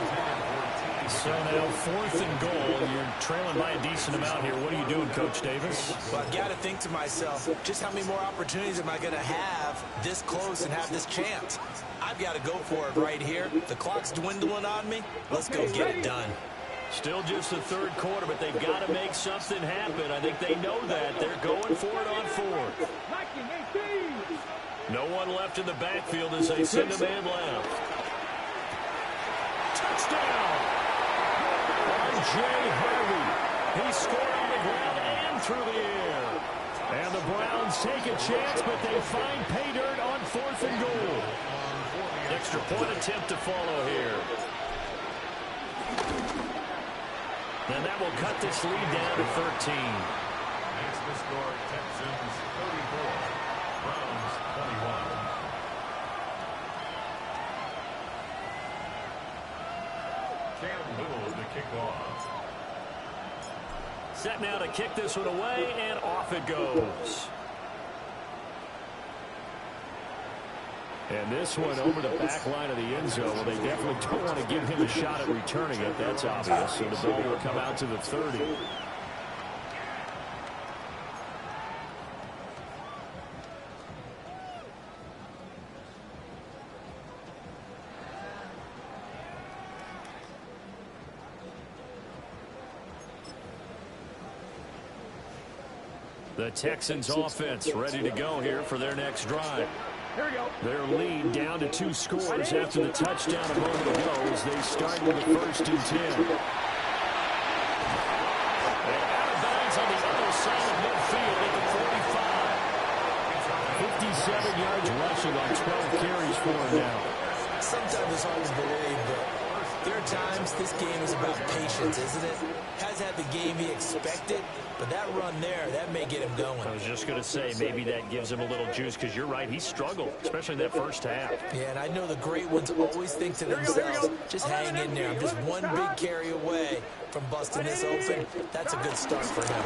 So now fourth and goal. You're trailing by a decent amount here. What are you doing, Coach Davis? Well, I've got to think to myself, just how many more opportunities am I going to have this close and have this chance? I've got to go for it right here. The clock's dwindling on me. Let's go get it done. Still just the third quarter, but they've got to make something happen. I think they know that. They're going for it on fourth. No one left in the backfield as they send a man left. Touchdown! R.J. Harvey. He scored on the ground and through the air. And the Browns take a chance, but they find pay dirt on fourth and goal. Extra point attempt to follow here. And that will cut this lead down to 13. Makes the score Texans 34, Browns 21. Campbell to kick off. Set now to kick this one away, and off it goes. And this one over the back line of the end zone. Well, they definitely don't want to give him a shot at returning it. That's obvious. So the ball will come out to the 30. The Texans offense ready to go here for their next drive. Their lead down to 2 scores after the touchdown a moment ago as they start with the 1st and 10. And out of bounds on the other side of midfield at the 45. 57 yards rushing on 12 carries for him now. Sometimes it's hard to believe, but there are times this game is about patience, isn't it? Hasn't had the game he expected, but that run there, that may get him going. I was just going to say, maybe that gives him a little juice, because you're right, he struggled, especially in that first half. Yeah, and I know the great ones always think to themselves, just hang in there. I'm just one big carry away from busting this open. That's a good start for him.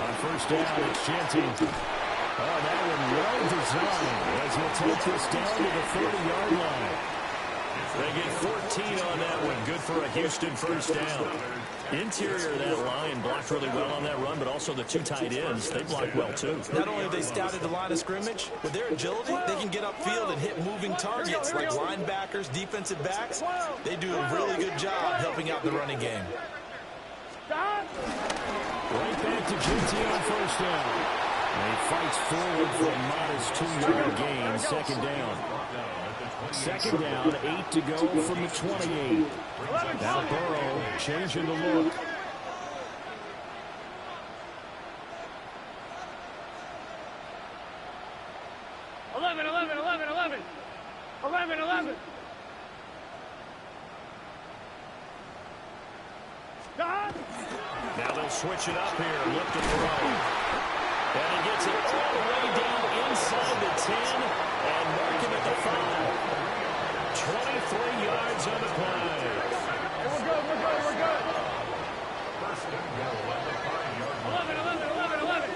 On first down, it's Genty. Oh, that one well designed as he'll take this down to the 30-yard line. They get 14 on that one. Good for a Houston first down. Interior of that line blocked really well on that run, but also the 2 tight ends, they blocked well too. Not only have they scouted the line of scrimmage, with their agility, they can get upfield and hit moving targets like linebackers, defensive backs. They do a really good job helping out in the running game. Right back to GT on first down. And he fights forward for a modest 2-yard gain, second down. Second down, 8 to go from the 28. Now Burrow changing the look. Now they'll switch it up here, look to throw. And he gets it all the way down inside the 10 and mark him at the 5. 23 yards on the play. We're good. First and goal at the 5-yard line. 11.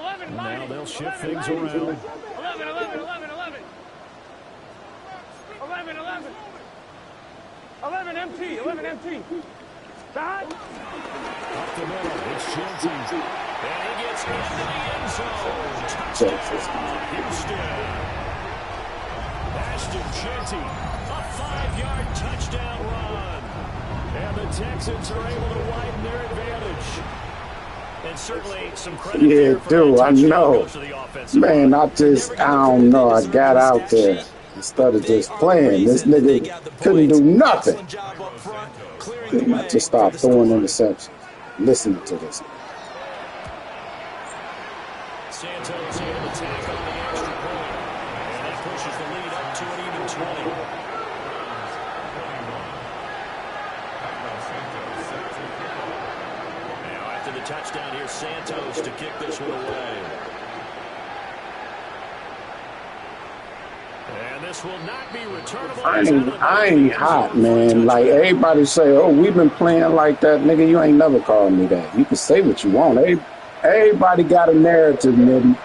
11, Now they'll shift 11, things 11, around. 11, 11, 11, 11. 11, 11. 11 MT, 11 MT. Side. Up the middle, it's Shelty. And he gets into the end zone. Touchdown, Houston. Ashton Shelty, a 5-yard touchdown run. And the Texans are able to widen their advantage. And certainly some credit Yeah, there for dude, that I touchdown know. goes to the offensive Man, line. I don't know. I got out there instead of just playing. This nigga couldn't do nothing. Excellent job up front, clearing the Then I way just for start the throwing score. interceptions. Listening to this. Santos able to tack on the extra point. And that pushes the lead up to an even 20. Now after the touchdown, here's Santos to kick this one away. And this will not be returnable. I ain't hot, man. Like everybody say, oh, we've been playing like that, nigga. You ain't never called me that. You can say what you want. Everybody got a narrative, nigga.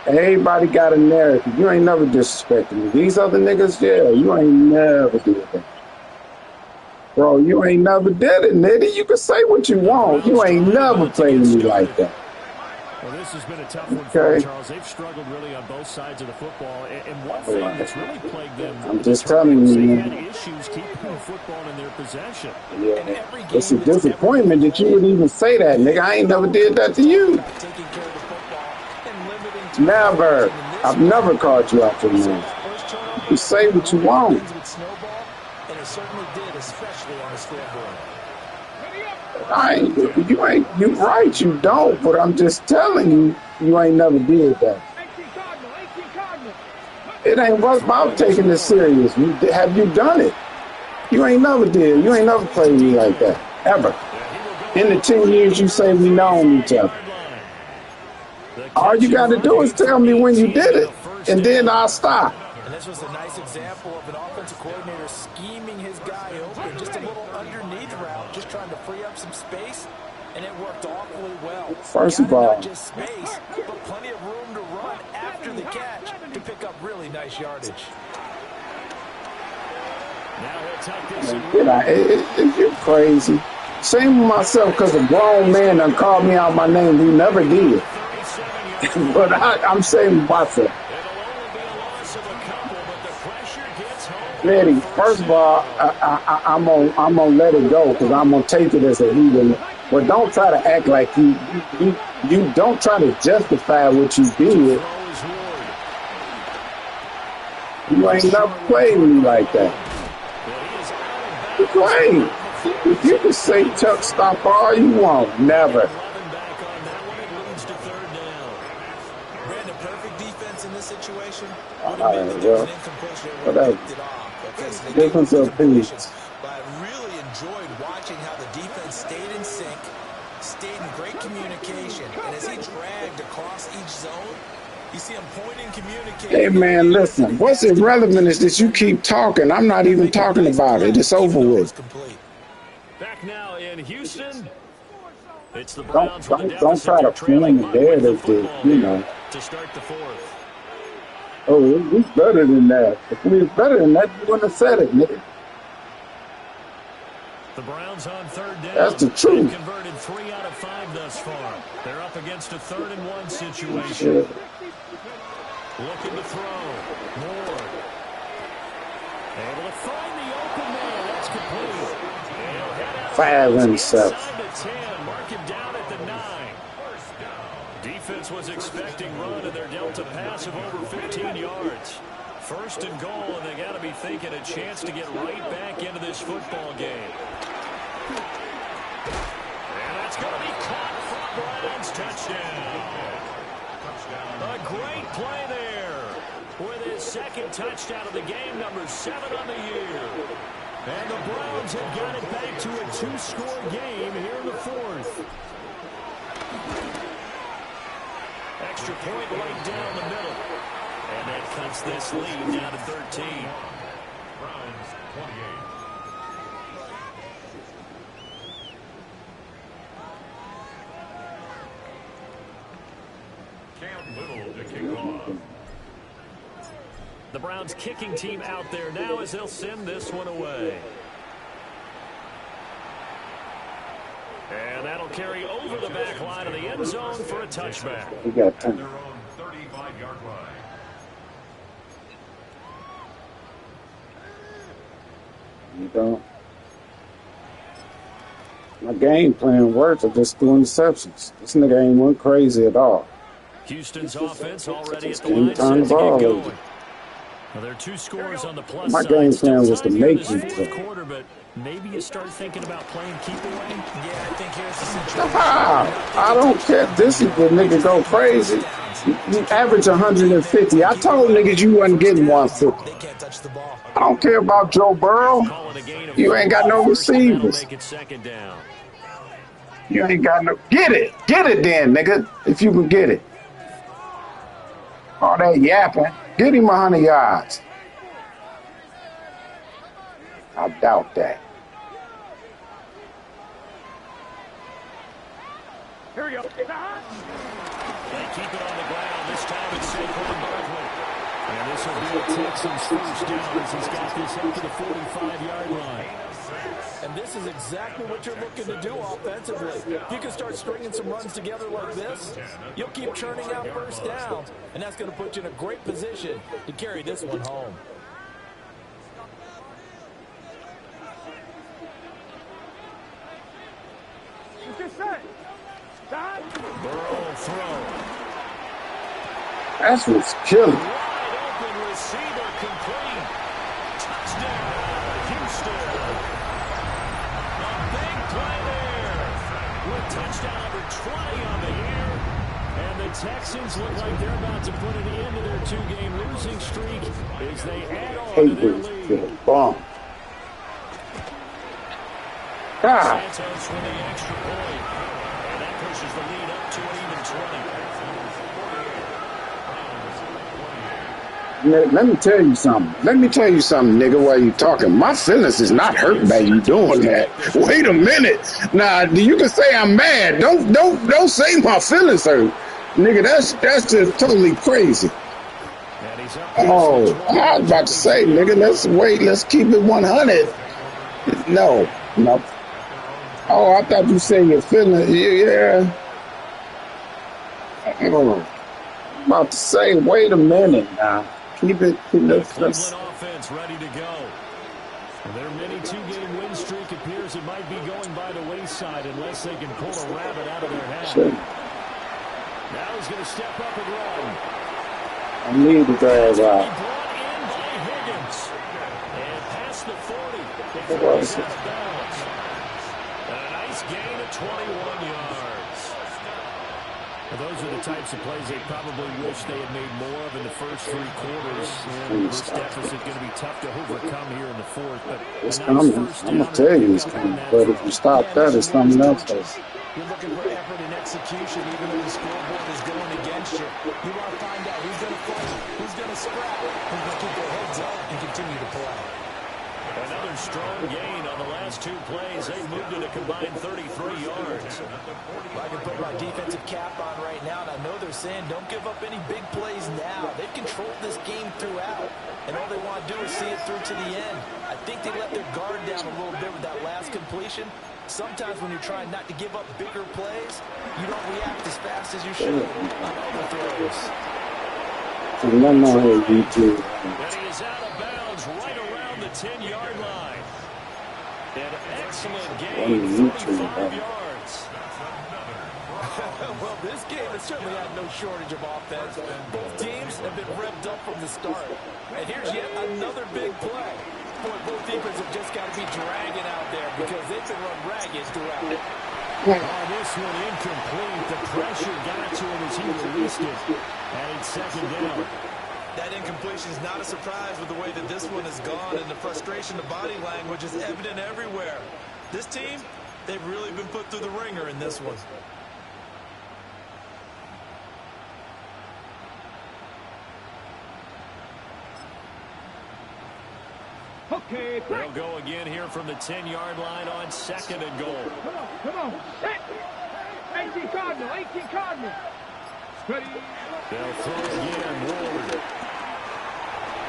Everybody got a narrative. You ain't never disrespected me. These other niggas, yeah, you ain't never did that. Bro, you ain't never did it, nigga. You can say what you want. You ain't never played me like that. Well, this has been a tough one for them, Charles. They've struggled really on both sides of the football. And one thing that's really plagued them, I'm just telling you, they've man. had issues keeping the football in their possession. Yeah. It's a disappointment that you would even say that, nigga. I ain't never did that to you. Never. I've never called you out your name. You say what you want. And it certainly did, especially on the scoreboard. You right, you don't, but I'm just telling you, you ain't never did that. It ain't about taking this serious. Have you done it? You ain't never did. You ain't never played me like that, ever. In the 10 years you say we known each other. All you got to do is tell me when you did it, and then I'll stop. And this was a nice example of an offensive coordinator scheming his guy open, just a little underneath route, just trying to free up some space, and it worked awfully well. First of all, not just space, but plenty of room to run after the catch to pick up really nice yardage. Now he'll take this. You crazy. Same with myself, because a grown man done called me out my name. He never did. But I'm saying myself. Eddie, first of all, I'm gonna let it go because I'm gonna take it as a heathen. But don't try to act like you don't try to justify what you did. You ain't never played me like that. You ain't. You can say Chuck stop all you want. Never. Brandon, perfect defense in this situation. All right, well, whatever. Difference of opinion. But I really enjoyed watching how the defense stayed in sync, stayed in great communication, and as he dragged across each zone, you see him pointing, communicating. Hey, man, listen. What's irrelevant is that you keep talking. I'm not even talking about it. It's over with. Back now in Houston. It's the Don't Browns try to form the narrative that, you know. To start the fourth. Oh, he's better than that. If we was better than that, you wouldn't have said it, nigga. The Browns on third down. That's the truth. They've converted 3 out of 5 thus far. They're up against a 3rd and 1 situation. Shit. Looking to throw. Moore. Able to find the open man. That's complete. 5 interceptions. Inside the 10. Mark him down at the 9. Defense was expecting run, and they're dealt a pass of over 15 yards. 1st and goal, and they got to be thinking a chance to get right back into this football game. And that's going to be caught for Browns. Touchdown. A great play there with his 2nd touchdown of the game, number 7 on the year. And the Browns have got it back to a 2-score game here in the 4th. Extra point right down the middle. And that cuts this lead down to 13. Browns 28. Cam Little to kick off. The Browns kicking team out there now as they'll send this one away. And that'll carry over the back line of the end zone for a touchback. We got At 10. their own 35-yard line. You don't. My game plan works. I just threw interceptions. This nigga ain't went crazy at all. Houston's offense already at the Game line set time to get ball. going. Well, there are 2 scores on the plus My side. game Still plan was to time here in make this you fourth play. quarter, but maybe you start thinking about playing keep away. Yeah, I think here's the situation. I don't care. This is the nigga go crazy. You average 150. I told niggas you wasn't getting 150. They can't touch the ball. I don't care about Joe Burrow. Calling a gain of You ain't got no 4 first, and that'll receivers. make it second down. You ain't got no. Get it. Get it then, nigga. If you can get it. All that yapping. Get him 100 yards. I doubt that. Here we go. They keep it on the ground. This time it's Saquon Barkley. And this will be a Texans first down as he's got this up to the 45-yard line. And this is exactly what you're looking to do offensively. If you can start stringing some runs together like this, you'll keep churning out first downs, and that's going to put you in a great position to carry this one home. Get set. Stop. Burrow throw. That's what's killing. Wide open receiver complete. Touchdown, Houston. A big play there. With touchdown number 20 on the year. And the Texans look like they're about to put an end to their 2-game losing streak as they add on to their lead. To the bomb. God. Santos with the extra point. And that pushes the lead up to an even 20. Let me tell you something. Let me tell you something, nigga, while you talking. My feelings is not hurt by you doing that. Wait a minute. Nah, you can say I'm mad. Don't say my feelings hurt. Nigga, that's just totally crazy. And he's up Oh, I was about to say, nigga, let's wait. Let's keep it 100. No. Oh, I thought you said your feelings. Yeah. Oh, I'm about to say, wait a minute now. Keep it. The Cleveland offense ready to go. And their mini 2-game win streak appears it might be going by the wayside unless they can pull a rabbit out of their hat. Sure. Now he's going to step up and run. I need to drive Brought out. in by Higgins. And past the 40. What was it? Out of bounds. And a nice gain of 21 yards. Well, those are the types of plays they probably wish they had made more of in the first 3 quarters. And this deficit going to be tough to overcome here in the fourth. But It's a nice coming. first I'm down going to tell you and it's pick up coming. on that But if drive. you stop that, it's something else. You're looking for effort and execution, even though the scoreboard is going against you. You want to find out who's going to fight, who's going to scrap, who's going to keep their heads up and continue to play. Another strong gain on the last 2 plays. They moved it a combined 33 yards. I can put my defensive cap on right now, and I know they're saying don't give up any big plays now. They've controlled this game throughout, and all they want to do is see it through to the end. I think they let their guard down a little bit with that last completion. Sometimes when you're trying not to give up bigger plays, you don't react as fast as you should on other throws. And let me know here, YouTube. And he is out of bounds right around the 10-yard line. An excellent gain, 45 yards. Well, this game has certainly had no shortage of offense. Both teams have been revved up from the start. And here's yet another big play. Boy, both defenses have just got to be dragging out there because they've been run ragged throughout. Oh, this one incomplete. The pressure got to him as he released it. And it's second down. That incompletion is not a surprise with the way that this one has gone, and the frustration, the body language is evident everywhere. This team, they've really been put through the ringer in this one. Okay, They'll go again here from the 10-yard line on 2nd and goal. Come on. Set. 18 Cardinal. They'll throw again. Ward.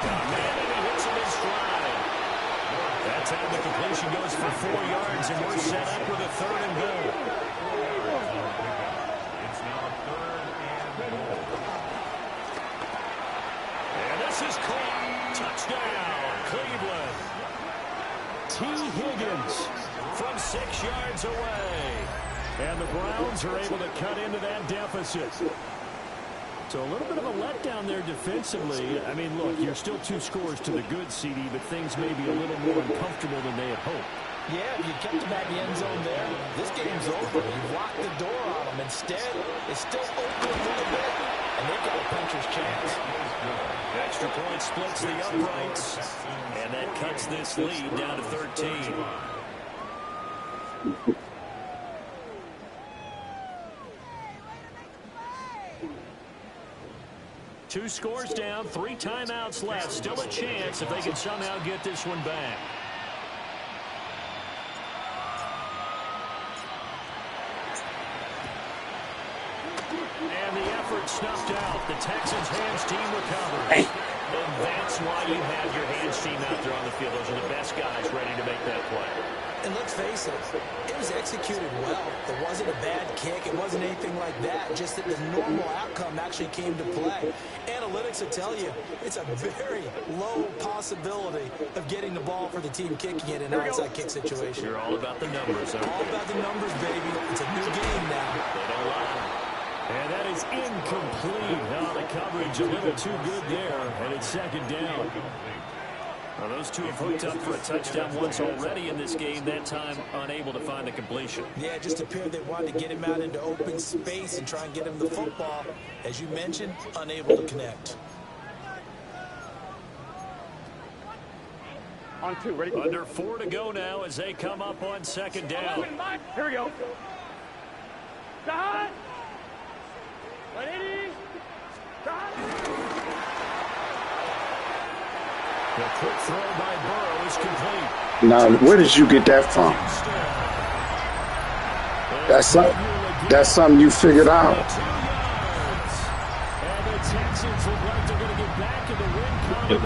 Man, and he hits him in stride. That time the completion goes for 4 yards, and we're set up with a 3rd and goal. It's now 3rd and goal. And this is caught. Touchdown, Cleveland. T. Higgins from 6 yards away. And the Browns are able to cut into that deficit. So a little bit of a letdown there defensively. I mean, look, you're still 2 scores to the good, CD, but things may be a little more uncomfortable than they had hoped. Yeah, you kept them at the end zone there. This game's over. You've locked the door on them. Instead, it's still open a little bit, and they've got a puncher's chance. Extra point splits the uprights, and that cuts this lead down to 13. Two scores down, 3 timeouts left. Still a chance if they can somehow get this one back. And the effort snuffed out. The Texans' hands team recovers. And that's why you have your hands team out there on the field. Those are the best guys ready to make that play. And let's face it, it was executed well. It wasn't a bad kick. It wasn't anything like that. Just that the normal outcome actually came to play. Analytics will tell you it's a very low possibility of getting the ball for the team kicking it in an outside kick situation. You're all about the numbers, huh? All about the numbers, baby. It's a new game now. They don't lie. And that is incomplete. Now the coverage a little too good there, and it's 2nd down. Well, those two have hooked up for a touchdown once already in this game, that time unable to find the completion. Yeah, just appeared they wanted to get him out into open space and try and get him the football. As you mentioned, unable to connect. On 2, ready? Under 4 to go now as they come up on 2nd down. Here we go. Stop. Ready? Stop. The quick throw by Burrow is complete. Now, where did you get that from? That's something you figured out.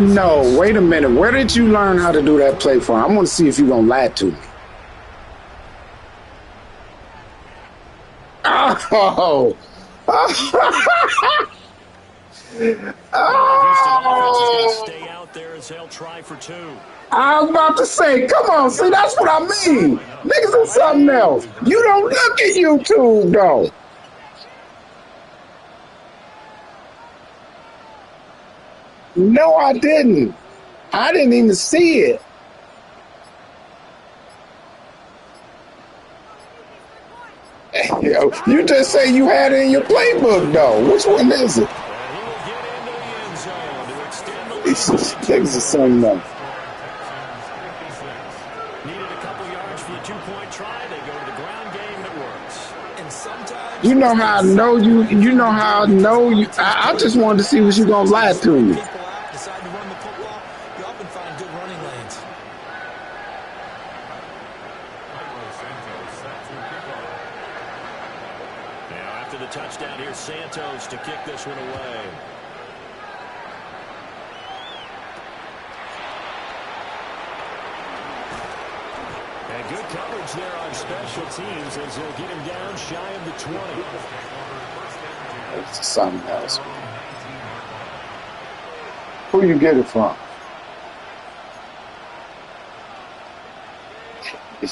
No, wait a minute. Where did you learn how to do that play from? I want to see if you're going to lie to me. Oh! Oh! Stay out there as they'll try for 2. I was about to say, come on, see, that's what I mean. Niggas are something else. You don't look at YouTube, though. No, I didn't. I didn't even see it. You just say you had it in your playbook, though. Which one is it? These niggas are something else. Needed a couple yards for the 2-point try. They go to the ground game that works. And sometimes you know how I know you. You know how I know you. I just wanted to see what you gonna lie to me. people out, decide to run the football, you often find good running lanes. Now after the touchdown, here's Santos to kick this one away. And good coverage there on special teams as they'll get him down shy of the 20. It's something else. Who you get it from?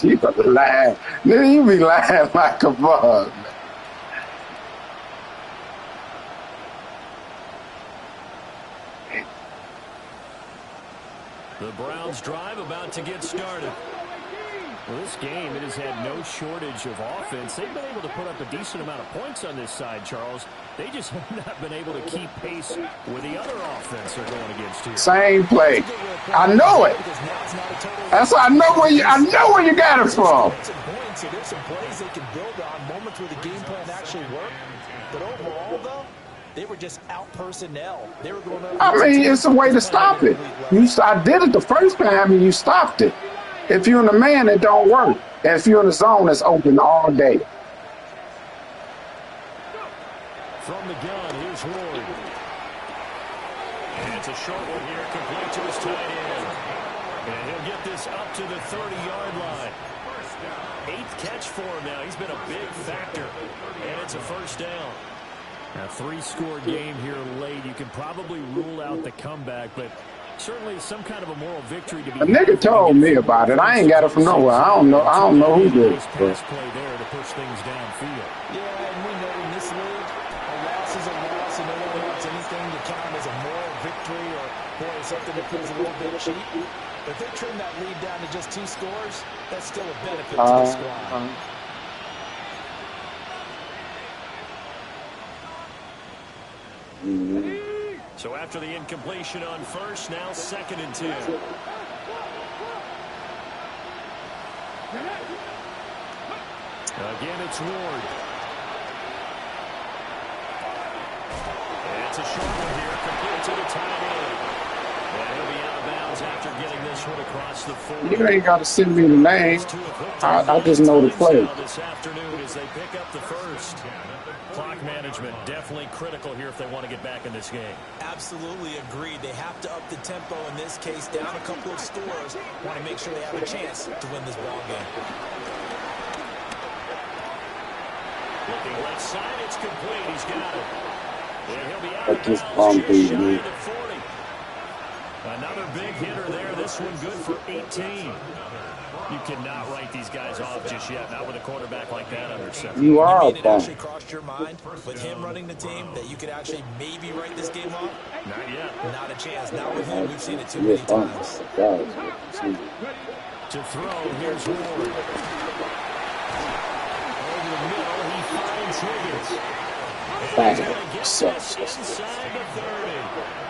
You be lying. Nigga, you be lying like a bug. The Browns drive about to get started. Well, this game, it has had no shortage of offense. They've been able to put up a decent amount of points on this side, Charles. They just have not been able to keep pace with the other offense they're going against here. Same play. I know it. That's I know where you got it from. There's some plays they can build on, moments where the game plan actually worked. But overall, though, they were just out personnel. They were going up. I mean, it's a way to stop it. I did it the first time and you stopped it. If you're in a man, it don't work. And if you're in a zone, it's open all day. From the gun, here's Ward. And it's a short one here, complete to his tight end. And he'll get this up to the 30-yard line. 8th catch for him now. He's been a big factor. And it's a first down. A 3-score game here late. You can probably rule out the comeback, but certainly some kind of a moral victory to be. A nigga told me about it. I ain't got it from nowhere. I don't know who did it. Pass play there to push things downfield. Yeah, and we know in this league, a loss is a loss, and no one wants anything to count as a moral victory or, boy, something that feels a little bit cheap. If they trim that lead down to just 2 scores, that's still a benefit to the squad. So after the incompletion on first, now 2nd and 10. Again, it's Ward. It's a short one here, complete to the tight end. And he'll be out of bounds after getting this one across the 40. You ain't got to send me the name. I just know the play. This afternoon as they pick up the first. Clock management definitely critical here if they want to get back in this game. Absolutely agreed. They have to up the tempo in this case, down a couple of scores. Want to make sure they have a chance to win this ball game. Looking left side, it's complete. He's got it. And he'll be out That of just bounds bumped just me. shy of the 40. Another big hitter there. This one good for 18. You cannot write these guys off just yet, not with a quarterback like that under center. You are a It bum. actually crossed your mind with him running the team that you could actually maybe write this game off? Not yet. Not a chance. Not with him. We've seen it too many times. To throw, here's Ward. Over the middle, he finds Higgins. And he's going to get this inside the 30.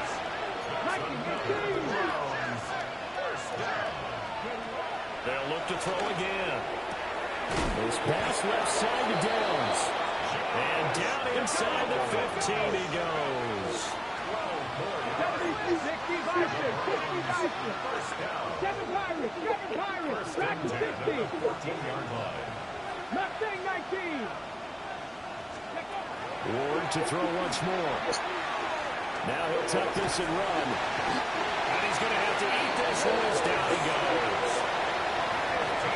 They'll look to throw again. This pass left side to Downs. And down inside the 15 he goes. Ward to throw once more. Now he'll tuck this and run. And he's going to have to eat this one as down he goes.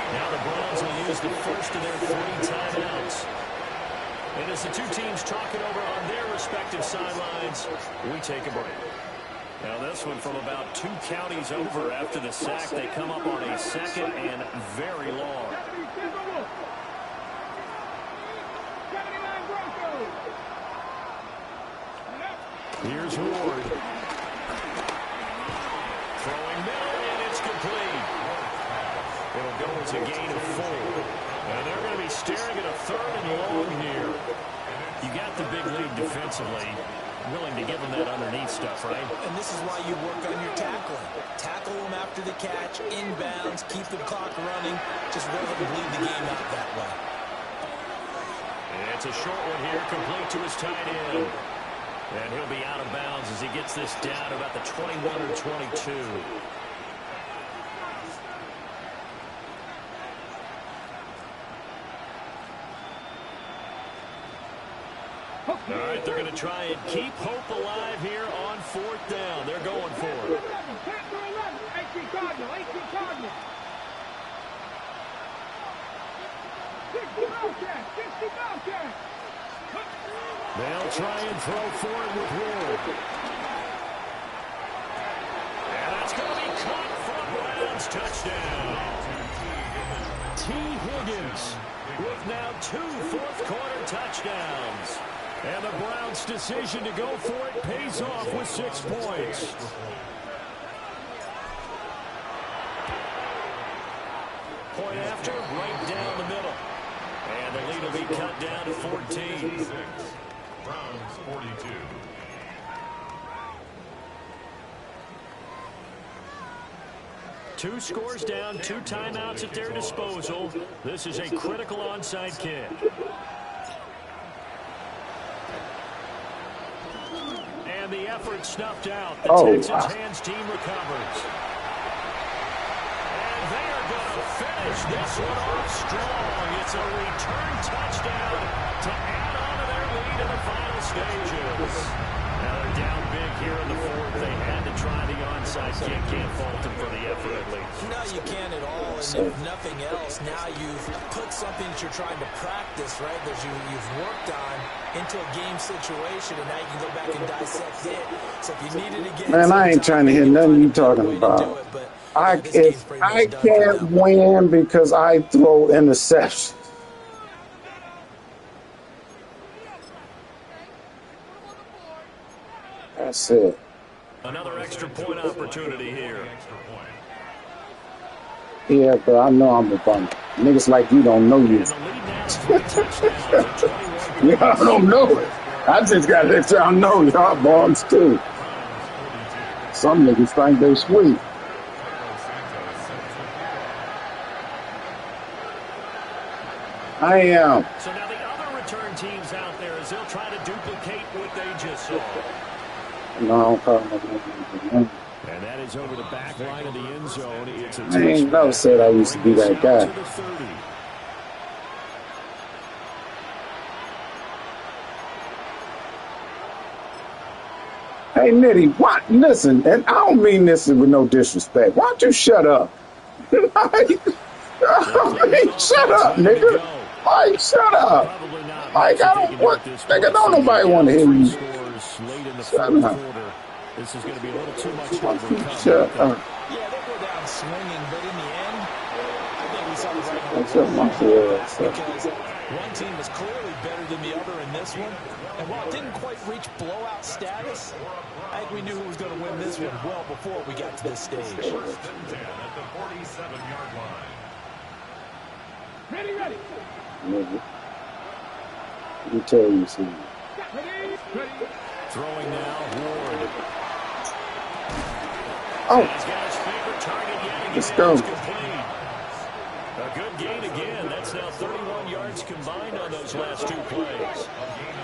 Now the Browns will use the first of their 3 timeouts. And as the two teams talk it over on their respective sidelines, we take a break. Now this one from about 2 counties over after the sack. They come up on a 2nd and very long. Here's Ward. Throwing middle, and it's complete. It'll go as a gain of 4. And they're going to be staring at a 3rd and long here. You got the big lead defensively. Willing to give them that underneath stuff, right? And this is why you work on your tackling. Tackle them after the catch, inbounds, keep the clock running. Just rather than bleed the game out that way. And it's a short one here, complete to his tight end. And he'll be out of bounds as he gets this down about the 21 or 22. All right, they're going to try and keep hope alive here on 4th down. They're going for it. They'll try and throw for it with Ward. And that's going to be caught from Browns. Touchdown. T. Higgins with now 2 fourth-quarter touchdowns. And the Browns' decision to go for it pays off with 6 points. Point after, right down the middle. And the lead will be cut down to 14. Browns 42. Two scores down, 2 timeouts at their disposal. This is a critical onside kick. And the effort snuffed out. The Texans hands team recovers. And they are going to finish this one off strong. It's a return touchdown to add on to their lead in the final stages. at least. No, you can't at all. And if nothing else, now you've put something that you're trying to practice, right, that you've worked on into a game situation, and now you can go back and dissect it. So if you needed to get Man, I ain't trying to hear nothing you talking about. If I can't win because I throw interceptions. That's it. Another extra point opportunity here. Yeah, but I know I'm a bum. Niggas like you don't know you. Y'all don't know it. I just got to let y'all know y'all bums too. Some niggas think they sweet. I am. So now the other return teams out there, as they'll try to duplicate what they just saw. No, I don't call them. And that is over the back line of the end zone. It's a I ain't never said I used to be that guy. Hey, Nitty, what? Listen, and I don't mean this with no disrespect. Why don't you shut up? Shut up, nigga. Mike, shut up. Mike, I don't want, nigga, don't nobody want to hear you. Shut up. This is going to be a little too much to overcome. Shut up. Yeah, they go down swinging, but in the end, I think we saw the right because one team was clearly better than the other in this one. And while it didn't quite reach blowout status, I think we knew who was going to win this one well before we got to this stage. First and 10 at the 47-yard line. Ready. Nigga. Let me tell you something. Ready. Throwing now, Ward. Oh, He's got his favorite target yet again. let's go. A good gain again. That's now 31 yards combined on those last 2 plays.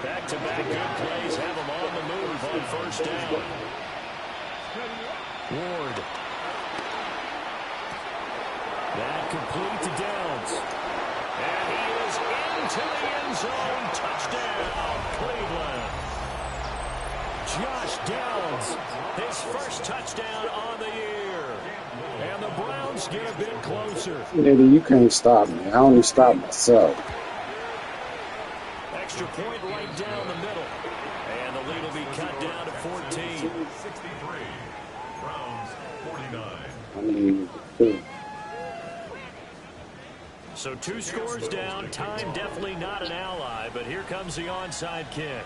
Back-to-back good plays have them on the move on first down. Ward. That complete to Downs. And he is into the end zone. Touchdown, Cleveland. Josh Downs, his first touchdown on the year. And the Browns get a bit closer. Nigga, you can't stop me. I only stop myself. Extra point right down the middle. And the lead will be cut down to 14. 63. Browns 49. I mean, dude. So 2 scores down. Time definitely not an ally, but here comes the onside kick.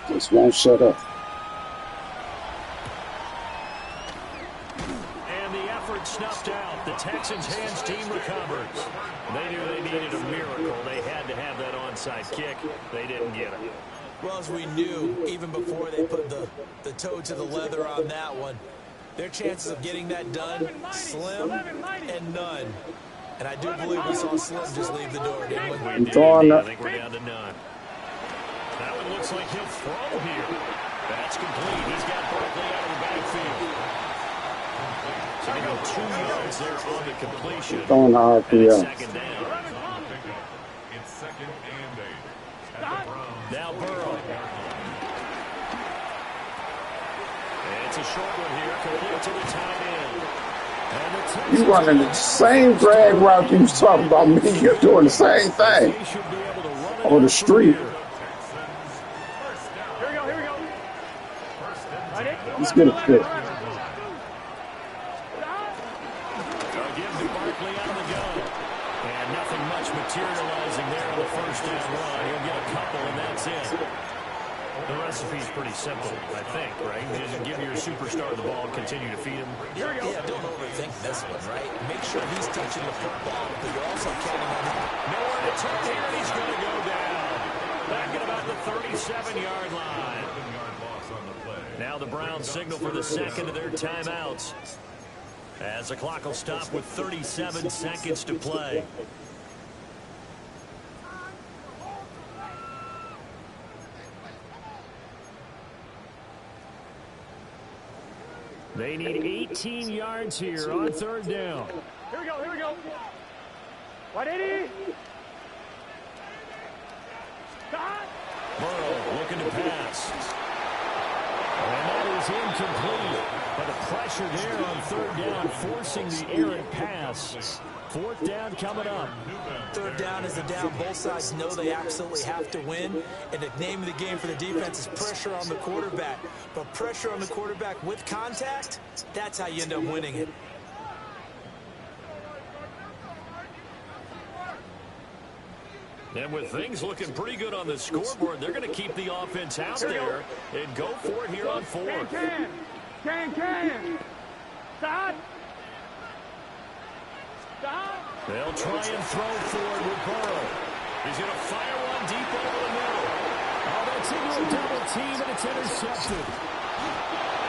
This won't shut up. And the effort snuffed out. The Texans' hands team recovers. They knew they needed a miracle. They had to have that onside kick. They didn't get it. Well, as we knew, even before they put the toe to the leather on that one, their chances of getting that done, slim and none. And I do believe we saw Slim just leave the door, didn't we? We did. I think we're down to none. That one looks like he'll throw here. That's complete. He's got Barkley out of the backfield. So they go 2 yards there on the completion. Throwing the RPO. Second down. It's second and 8. At the Browns. Now Burrow. And it's a short one here, complete to the tight end. You running the same drag route you was talking about me. You're doing the same thing on the street. Here we go. Let's get a fit. Again to Barkley out of the gun. And nothing much materializing there on the first down run. He'll get a couple, and that's it. The recipe's pretty simple, I think, right? Just give your superstar the ball and continue to feed him. Yeah, don't overthink this one, right? Make sure he's touching the football, but you're also counting on him. Nowhere to turn here, and he's going to go down. Back at about the 37-yard line. Now the Browns signal for the second of their timeouts, as the clock will stop with 37 seconds to play. They need 18 yards here on third down. Here we go. 180. Burrow looking to pass. And that is incomplete. But the pressure there on third down, forcing the errant pass. Fourth down coming up. Third down is a down. Both sides know they absolutely have to win. And the name of the game for the defense is pressure on the quarterback. But pressure on the quarterback with contact, that's how you end up winning it. And with things looking pretty good on the scoreboard, they're going to keep the offense out there and go for it here on fourth. Can. Stop. They'll try and throw forward with Burrow. He's going to fire one deep over the middle. Oh, that's into a double team, and it's intercepted.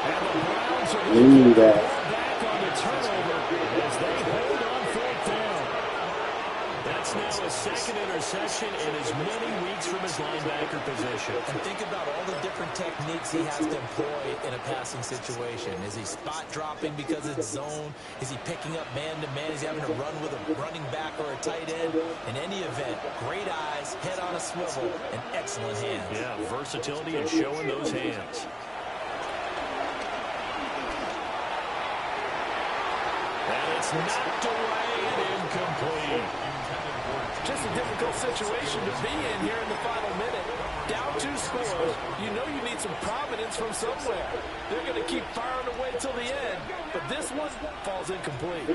And the Browns are going to get the ball back on the turnover as they hold on fourth down. That's now a second interception in as many weeks from his linebacker position. And think about all the different techniques he has to employ in a passing situation. Is he spot dropping because it's zone? Is he picking up man-to-man? Is he having to run with a running back or a tight end? In any event, great eyes, head on a swivel, and excellent hands. Yeah, versatility and showing those hands. And it's knocked away and incomplete. Just a difficult situation to be in here in the final minute. Down 2 scores. You know you need some providence from somewhere. They're going to keep firing away till the end. But this one falls incomplete.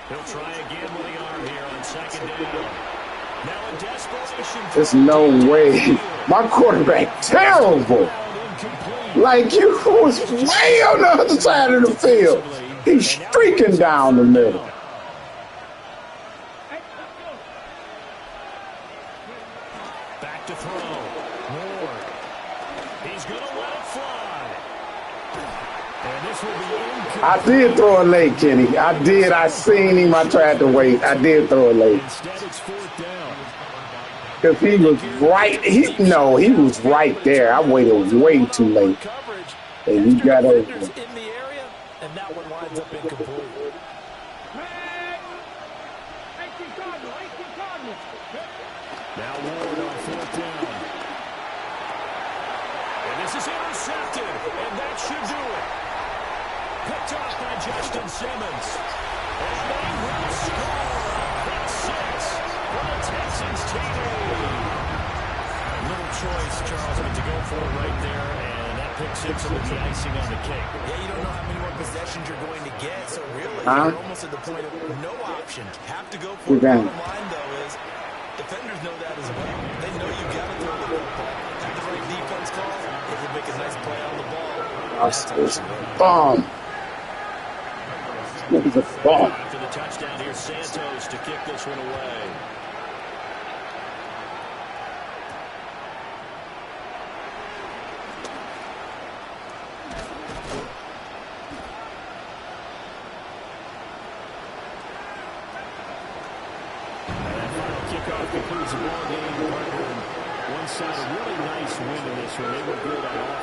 He'll try again with the arm here on second down. Now in desperation. There's no way. My quarterback, terrible. Like, you was way on the other side of the field. He's streaking down the middle. Back to throw. Ward. He's going to let it fly. And this will be incomplete. I did throw it late, Kenny. I did. I seen him. I tried to wait. I did throw it late. Instead, it's fourth down. Because he was right. He was right there. I waited way too late. And he got over. In the area, and that one winds up incomplete. Now Ward on fourth down. And this is intercepted, and that should do it. Picked off by Justin Simmons. And they will score. Pick 6 for the Texans TD. Little choice, Charles, to go for it right there, and that pick 6 will be the icing on the cake. Yeah, you don't know how many more possessions you're going to get, so really you're almost at the point of no option. Have to go for it. Bottom line, though, is defenders know that as well. They know you got to throw the football. Have the right defense call. If you make a nice play on the ball, that's how you should win. Bomb. It was a bomb. After the touchdown, here's Santos to kick this one away. Kickoff concludes the ball game. One side, a really nice win in this one. They were good on offense.